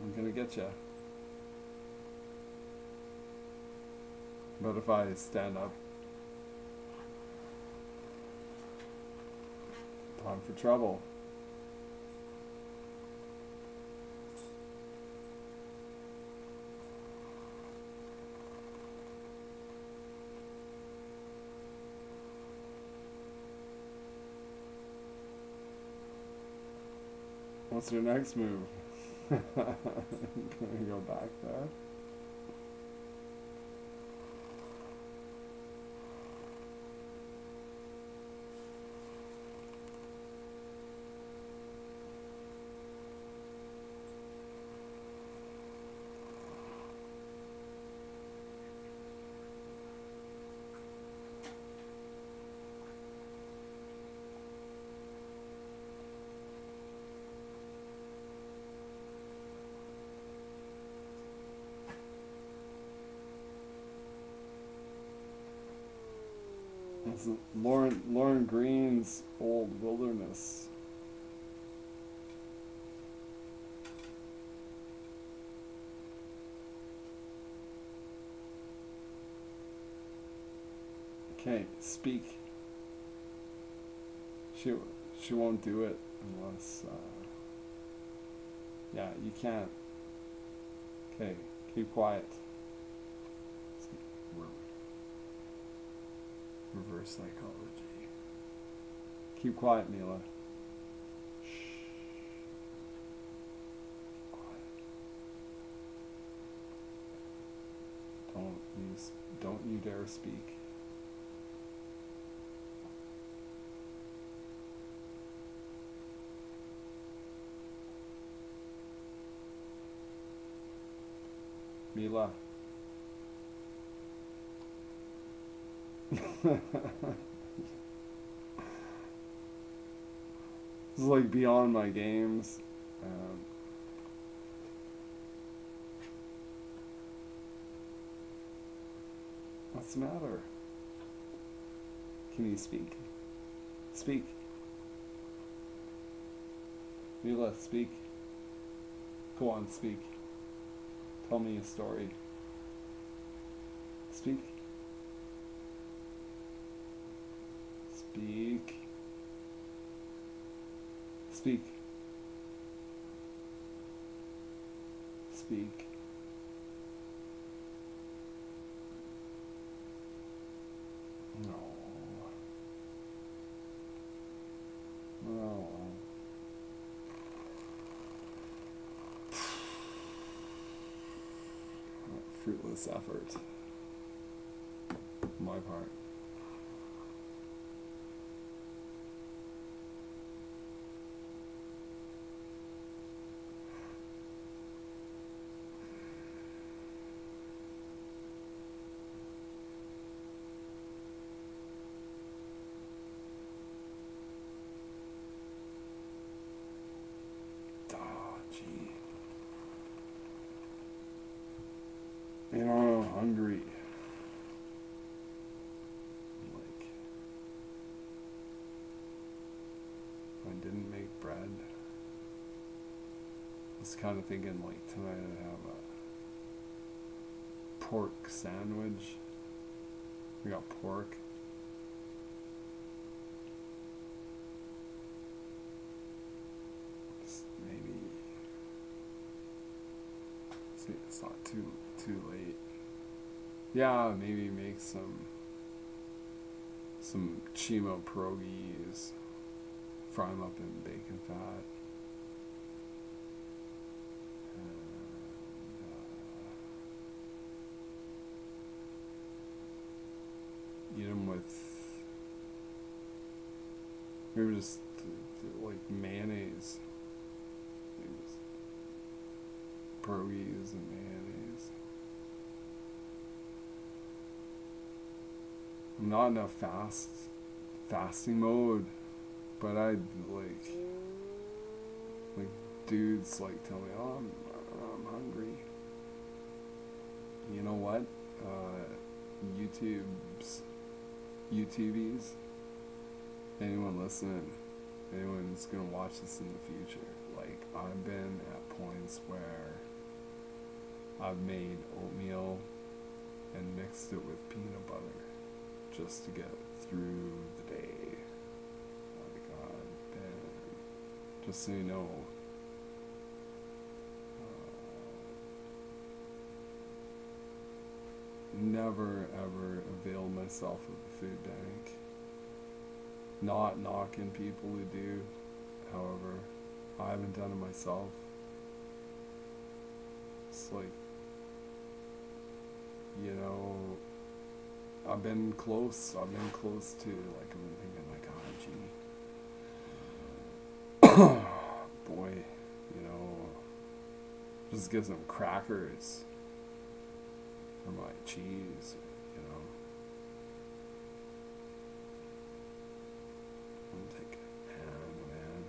I'm gonna get ya. But if I stand up, time for trouble. What's your next move? Gonna go back there. It's Lauren Green's Old Wilderness. Okay, speak. She won't do it unless yeah, you can't. Okay, keep quiet. Reverse psychology. Keep quiet, Mila. Shh. Quiet. Don't you dare speak. Mila. This is like beyond my games. What's the matter? Can you speak? Speak. Mila, speak. Go on, speak. Tell me a story. Speak. Speak. Speak. Speak. No. No. Fruitless effort. On my part. You know, I'm hungry. Like, I didn't make bread. I was kind of thinking, like, tonight I'd have a pork sandwich. We got pork. Just maybe. See, it's not too late. Yeah, maybe make some chimo pierogies, fry them up in bacon fat, and eat them with maybe just like mayonnaise, maybe just pierogies and mayonnaise. I'm not in a fasting mode, but I'd like dudes like tell me, oh, I'm hungry. You know what? YouTubies, anyone listening, anyone's gonna watch this in the future. Like, I've been at points where I've made oatmeal and mixed it with peanut butter just to get through the day. Like, I've been, just so you know, never ever avail myself of the food bank. Not knocking people who do, however, I haven't done it myself. It's like, you know, I've been close to, like, I've been thinking, like, oh, gee, boy, you know, just get some crackers for my cheese, you know. I'm thinking, man.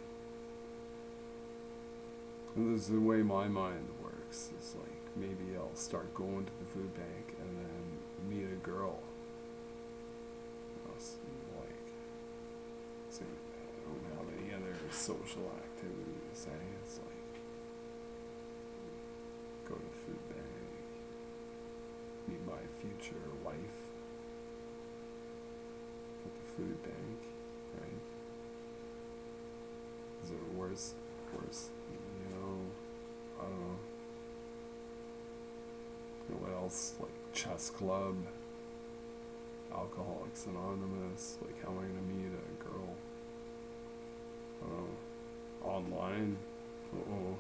This is the way my mind works. It's like, maybe I'll start going to the food bank and then meet a girl. don't have any other social activities. It's like go to food bank, meet my future wife at the food bank, right? Is it worse? I don't know. What else? Like chess club, Alcoholics Anonymous. Like, how am I gonna meet a girl? I don't know. Online. Uh-oh.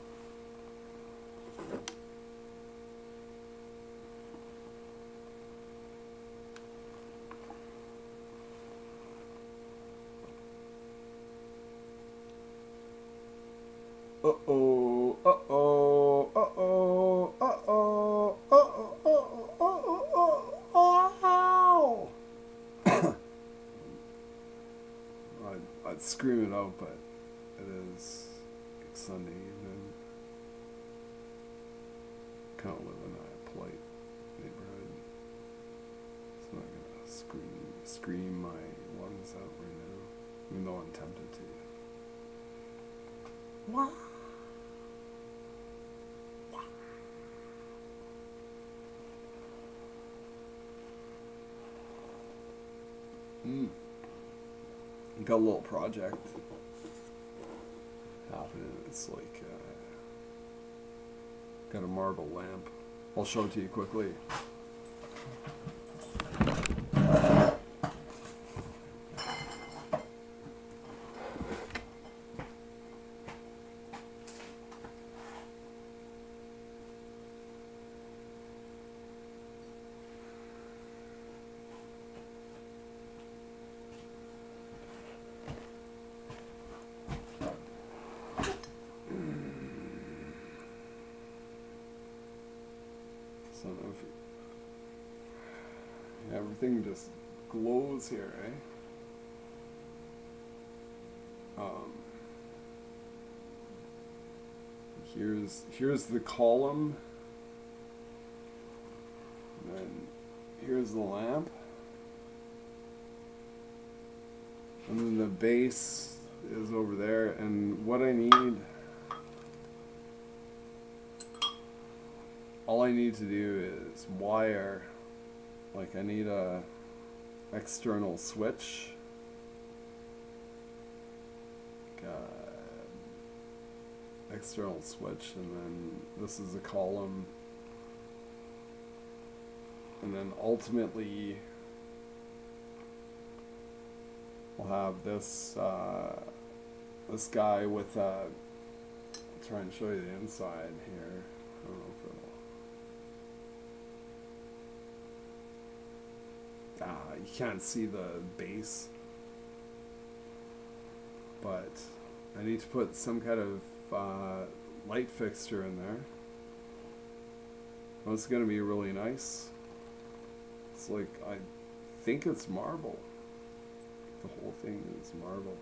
Uh-oh, uh-oh, uh-oh, uh-oh, uh-oh, uh-oh, uh-oh, uh-oh. I'd scream it out, but it is Sunday evening. Can't live in a polite neighborhood. So I'm not gonna scream my lungs out right now, even though I'm tempted to. Wow. Got a little project happening. It's like got a marble lamp. I'll show it to you quickly. Everything just glows here, eh? Here's the column, and then here's the lamp, and then the base is over there. And what I need, all I need to do is wire. Like, I need a external switch. External switch, and then this is a column, and then ultimately we'll have this this guy with I'll try and show you the inside here. I don't know if it'll you can't see the base, but I need to put some kind of light fixture in there. Well, it's going to be really nice. It's like, I think it's marble. The whole thing is marble.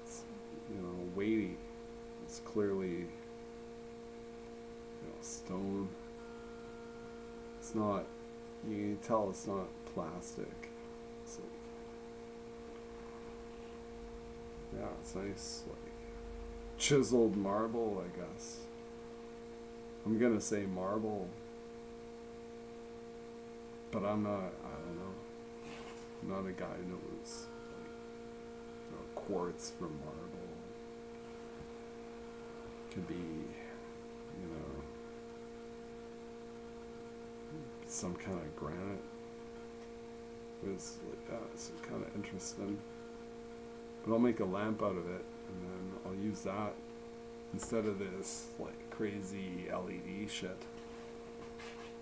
It's, weighty. It's clearly, stone. It's not, you can tell it's not plastic. It's like, yeah, it's nice, like, chiseled marble, I guess. I'm gonna say marble, but I don't know. I'm not a guy who knows, like, quartz from marble. Could be, some kind of granite. It's kind of interesting. But I'll make a lamp out of it, and then I'll use that instead of this like crazy LED shit.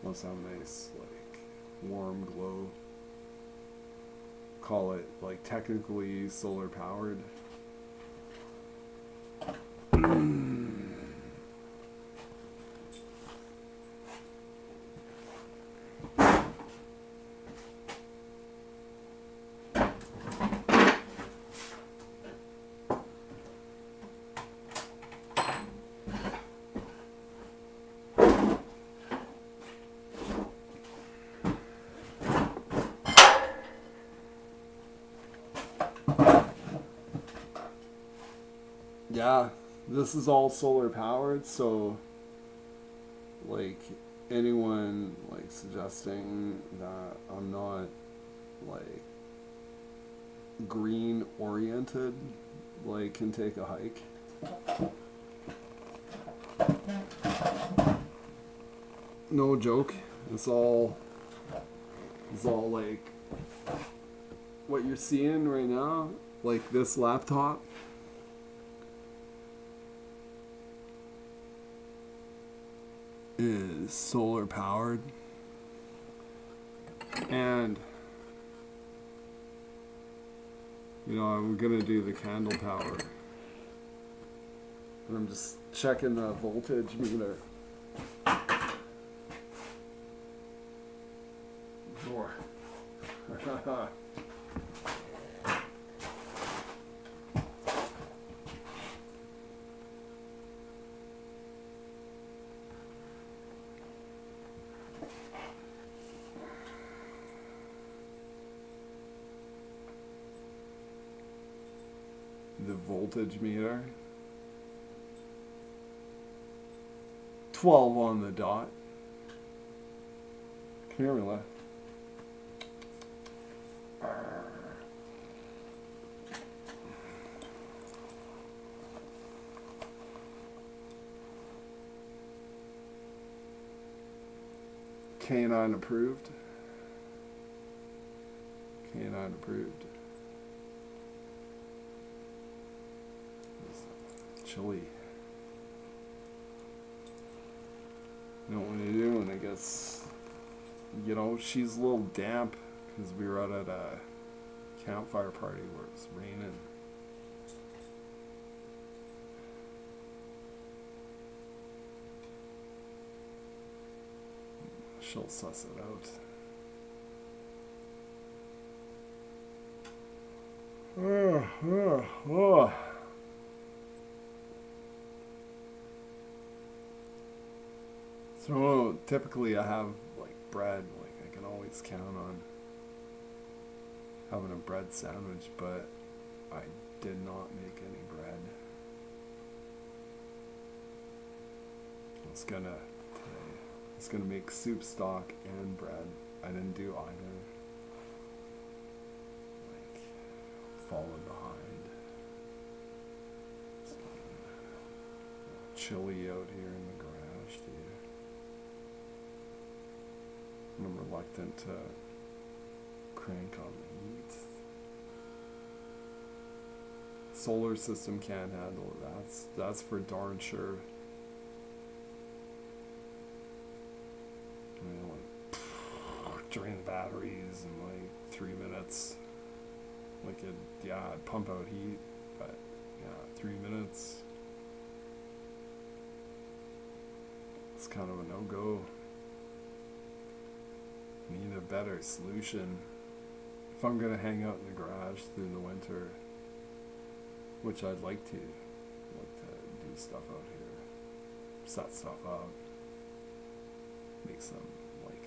Must have a nice like warm glow. Call it like technically solar powered. this is all solar powered, so like anyone like suggesting that I'm not like green oriented like can take a hike. No joke. It's all like what you're seeing right now, like this laptop. Is solar powered, and you know I'm gonna do the candle power, and I'm just checking the voltage meter. More. The voltage meter. 12 on the dot. Come here, Mila. Canine approved. Canine approved. Chili. You know what you do when it gets, you know, she's a little damp because we were out at a campfire party where it was raining. She'll suss it out. So typically I have like bread, like I can always count on having a bread sandwich, but I did not make any bread. I was gonna make soup stock and bread. I didn't do either. Like falling behind. It's chilly out here in the garage, dude. I'm reluctant to crank on the heat. Solar system can't handle it. That's for darn sure. I mean, like drain the batteries in like 3 minutes. Like it'd pump out heat, but yeah, 3 minutes. It's kind of a no-go. Need a better solution. If I'm gonna hang out in the garage through the winter, which I'd like to do stuff out here, set stuff up, make some like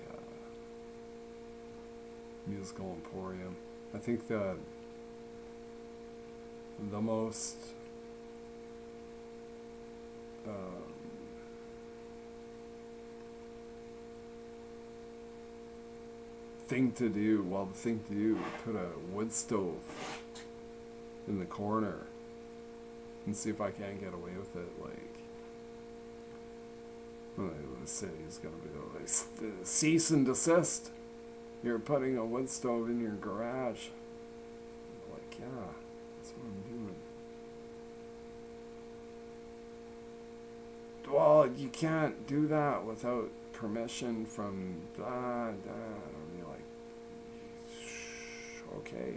musical emporium. I think the most thing to do, put a wood stove in the corner and see if I can't get away with it. Like, well, the city's gonna be like, cease and desist. You're putting a wood stove in your garage. Like, yeah, that's what I'm doing. Well, you can't do that without permission from blah, blah. I'll be like, okay,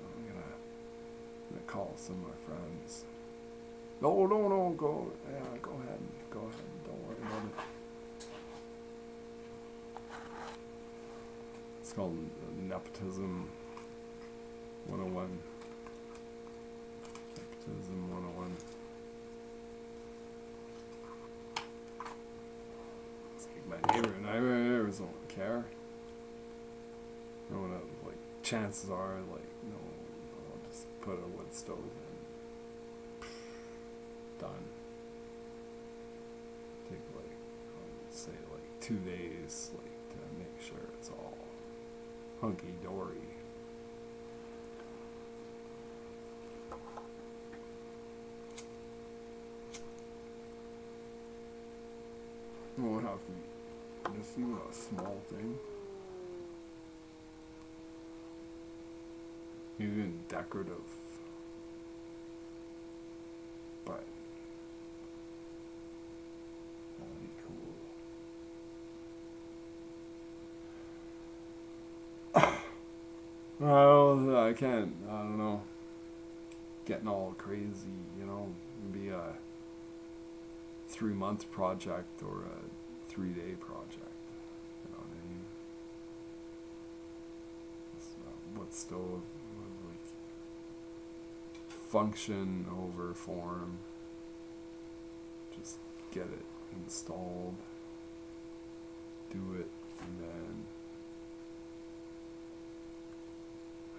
I'm gonna call some of my friends. No, go ahead, don't worry about it. It's called Nepotism 101. Nepotism 101. My neighbors don't care. No one, like, chances are, like, no, I'll just put a wood stove in. done. Take like, say like 2 days, like to make sure it's all hunky dory. It won't have to be just even a small thing. Even decorative. But that'd be cool. Well, I don't know. Getting all crazy, you know. Be a 3-month project or a 3-day project. You know what I mean? What stove would like function over form. Just get it installed, do it, and then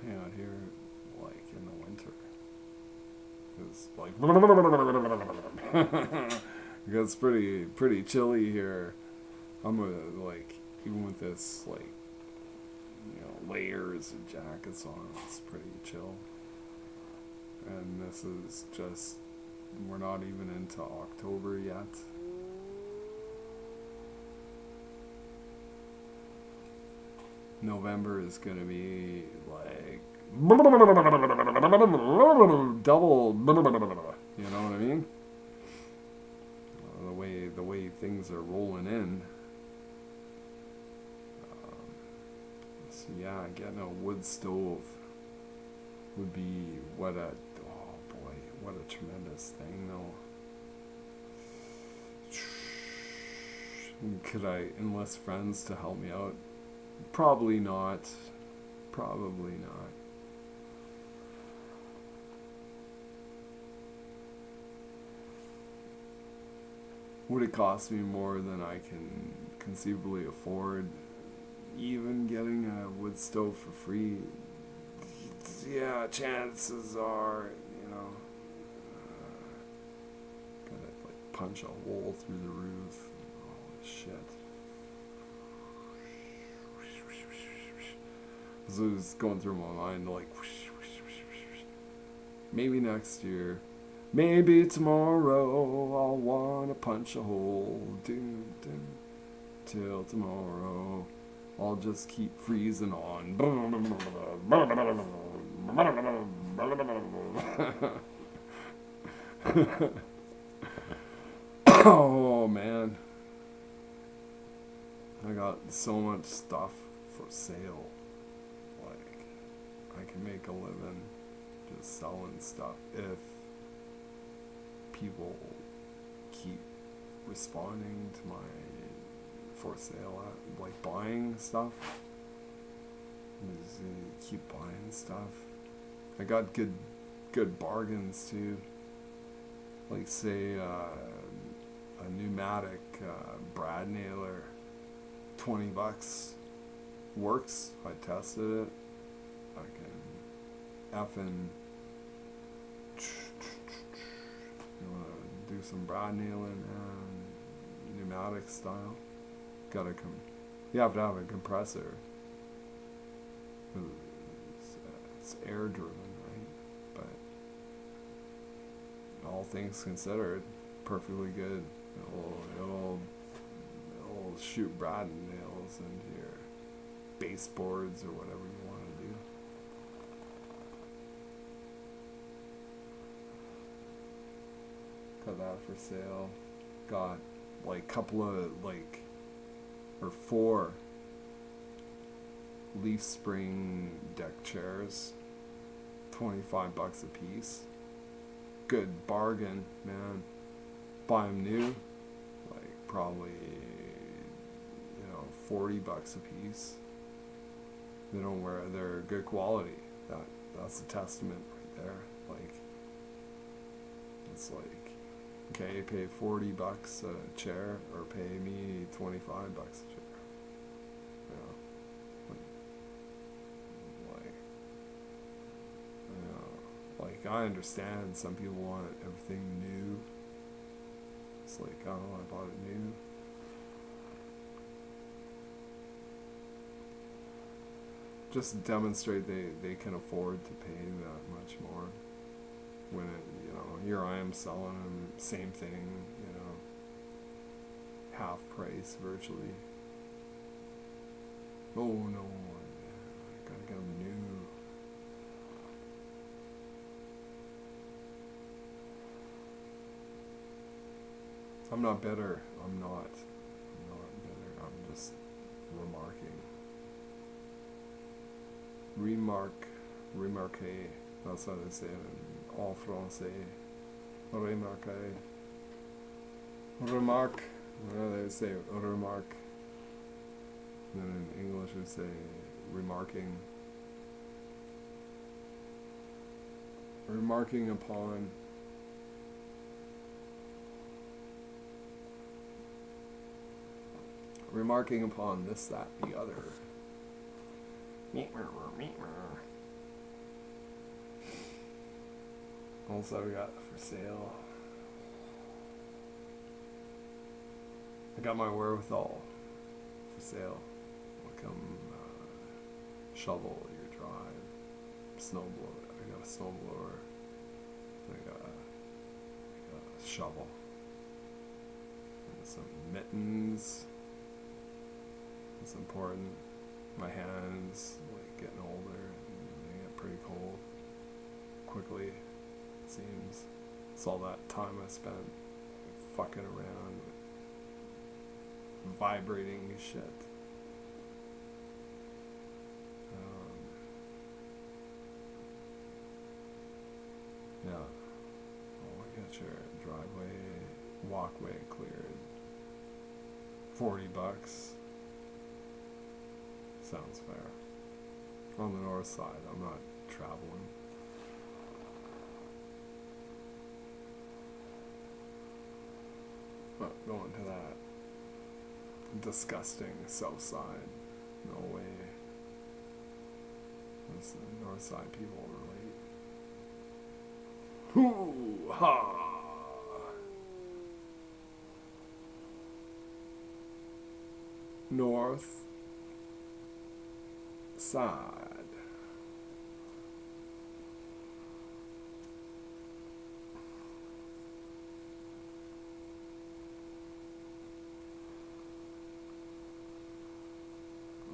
hang out here like in the winter. It's like it's pretty chilly here. I'm like, even with this like, you know, layers and jackets on, it's pretty chill. And this is just, we're not even into October yet. November is gonna be like double, you know what I mean? The way things are rolling in. So yeah, getting a wood stove would be what a tremendous thing though. Could I enlist friends to help me out? Probably not. Probably not. Would it cost me more than I can conceivably afford? Even getting a wood stove for free? Yeah, chances are, you know, gotta like punch a hole through the roof. Holy shit. So it was going through my mind like, maybe next year, maybe tomorrow I'll wanna punch a hole. Till tomorrow I'll just keep freezing on. Oh man, I got so much stuff for sale. Like, I can make a living just selling stuff if people keep responding to my for sale like buying stuff. Just keep buying stuff. I got good bargains too. Like say a pneumatic brad nailer, $20 works. I tested it. I can effing you wanna do some brad nailing, pneumatic style. You have to have a compressor. It's air driven, right? But all things considered, perfectly good. It'll shoot brad nails into your baseboards or whatever you want to do. Got that for sale. Got like couple of like, or 4 leaf spring deck chairs, $25 a piece. Good bargain, man. Buy them new, like probably, you know, $40 a piece. They don't wear, they're good quality. That's a testament right there. Like, it's like, okay, pay $40 a chair or pay me $25 a chair. You know, like I understand some people want everything new, It's like, oh, I bought it new. Just demonstrate they can afford to pay that much more. When it, here I am selling them same thing, half price virtually. Oh no, I gotta get them new. I'm not bitter. I'm not bitter. I'm just remarking. Remarquer. That's how they say it in all français. Remarquer. Remarque. They say remarque. And then in English we say remarking. Remarking upon. Remarking upon this, that, the other. Also, we got for sale. I got my wherewithal for sale. Come shovel your drive. Snowblower. I got a snowblower. I got a shovel. And some mittens. It's important. My hands, getting older, and they get pretty cold quickly, it seems. It's all that time I spent fucking around, vibrating shit. Yeah. Oh, I got your driveway, walkway cleared. $40. Sounds fair. On the north side, I'm not traveling. Not going to that disgusting south side. No way. That's the north side people relate. Hoo ha! North side.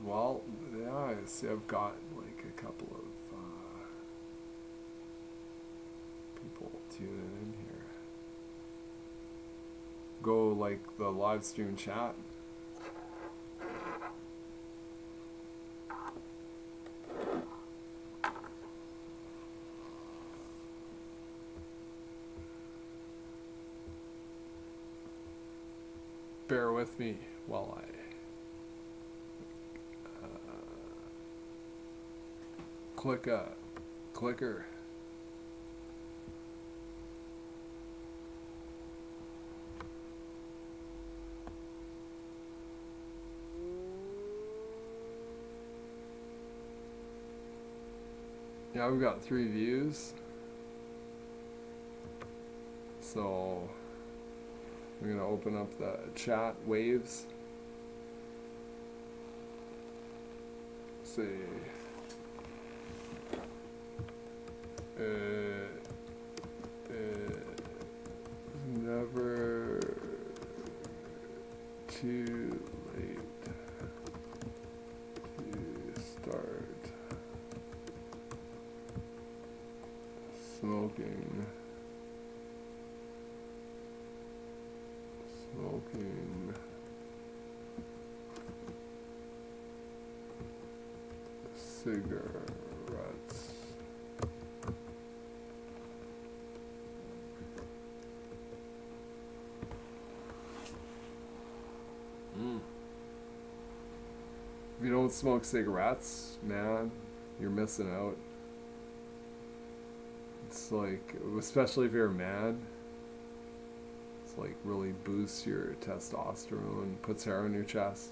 Well, yeah, I see I've got a couple of people tuning in here. Go the live stream chat. Bear with me while I click a clicker. Yeah, we've got 3 views. So we're gonna open up the chat waves. Say never too late to start smoking cigarettes. If you don't smoke cigarettes, man, you're missing out. It's especially if you're a man, it's really boosts your testosterone, puts hair on your chest,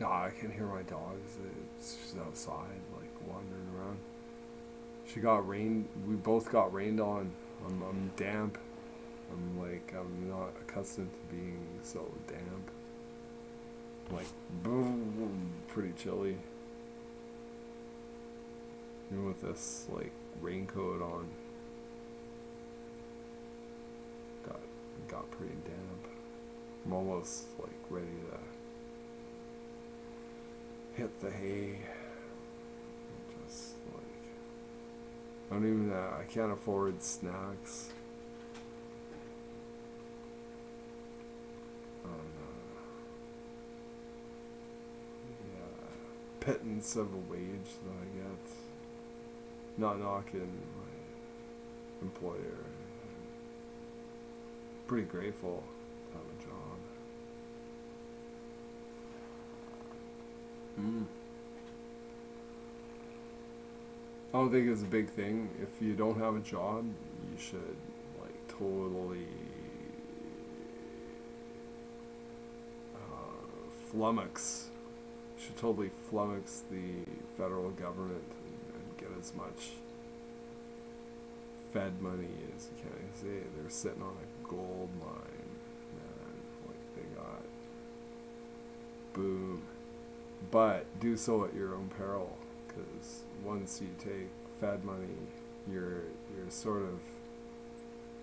Yeah, I can hear my dogs. She's outside, like wandering around. She got rained. We both got rained on. I'm damp. I'm not accustomed to being so damp. Like, boom, pretty chilly. Even with this, like, raincoat on. Got pretty damp. I'm almost, like, ready to hit the hay. Just, like, I can't afford snacks. Pittance of a wage that I get. Not knocking my employer. Pretty grateful to have a job. I don't think it's a big thing. If you don't have a job, you should like totally flummox. You should totally flummox the federal government and get as much Fed money as you can. They're sitting on a gold mine, man. Like they got boom. But do so at your own peril, because once you take Fed money, you're sort of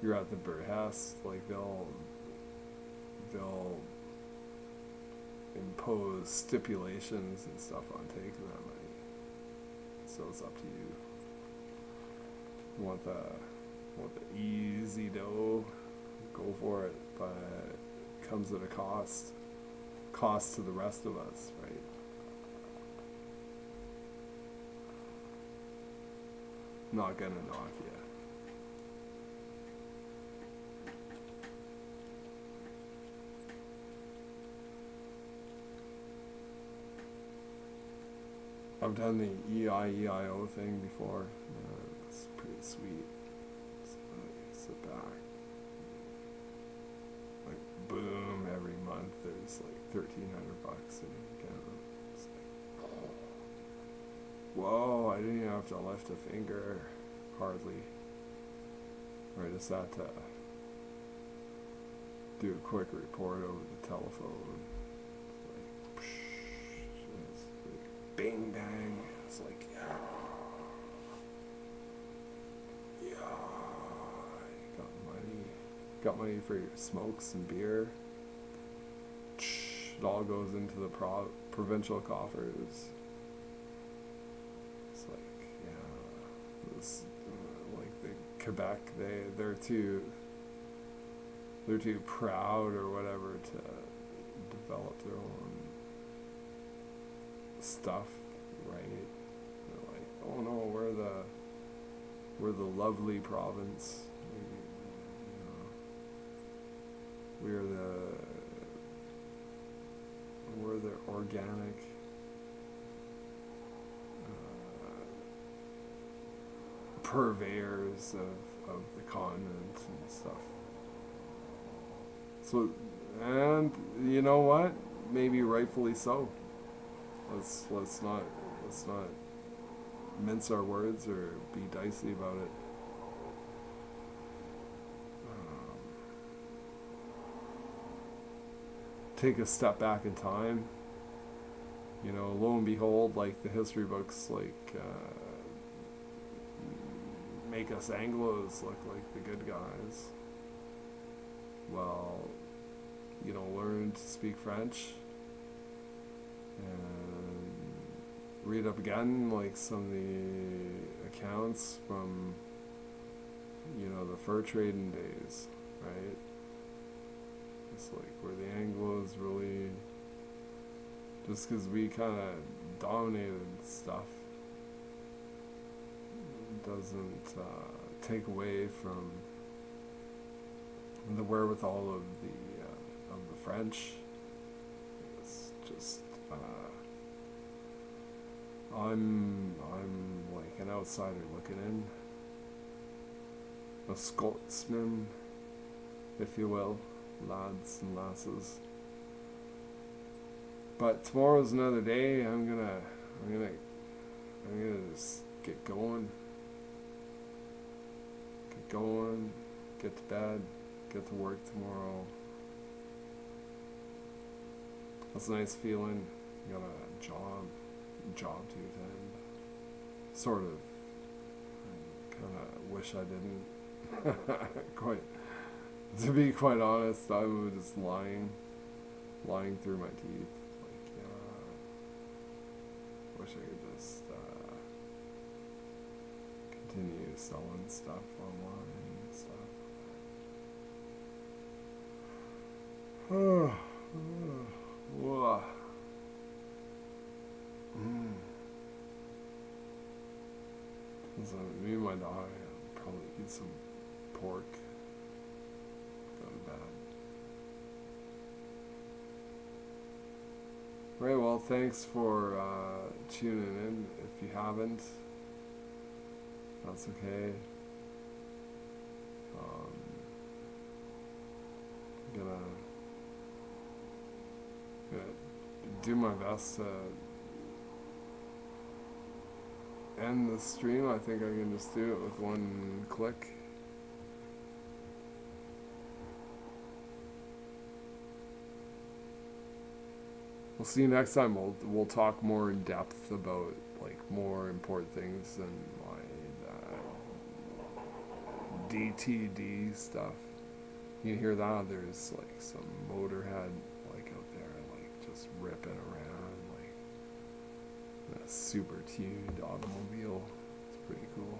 you're at the behest. Like they'll impose stipulations and stuff on taking that money. So it's up to you. You want the easy dough, go for it, but it comes at a cost to the rest of us, right? Not gonna knock you. I've done the EIEIO thing before. It's pretty sweet. So sit back. Like boom, every month there's like $1,300 in your account. It's like, whoa, I didn't even have to lift a finger, hardly. Or I just had to do a quick report over the telephone. Bing bang. It's like, yeah. Got money for your smokes and beer. It all goes into the provincial coffers. It's like, yeah. This, like the Quebec, they're too proud or whatever to develop their own stuff, right? They're like, oh no, we're the lovely province. We're the organic purveyors of the continent and stuff. So, and you know what? Maybe rightfully so. Let's not mince our words or be dicey about it. Take a step back in time. You know, lo and behold, like the history books, like make us Anglos look like the good guys. Well, you know, learn to speak French and read up again, like some of the accounts from, you know, the fur trading days, right? It's like where the Anglos really, just because we kind of dominated stuff, doesn't take away from the wherewithal of the French. It's just I'm like an outsider looking in, a Scotsman, if you will, lads and lasses. But tomorrow's another day. I'm gonna just get going. Get to bed, get to work tomorrow. That's a nice feeling. You got a job to attend. Sort of. I kind of wish I didn't. Quite. To be quite honest, I was just lying through my teeth. Like, yeah, wish I could just continue selling stuff online and stuff. Whoa. So me and my dog I'll probably eat some pork. Go to bed. Right, well, thanks for tuning in. If you haven't, that's okay. Gonna do my best to end the stream. I think I can just do it with one click. We'll see you next time. We'll talk more in depth about like more important things than my DTD stuff. You hear that? There's like some motorhead like out there like just ripping around like a super tuned automobile. It's pretty cool.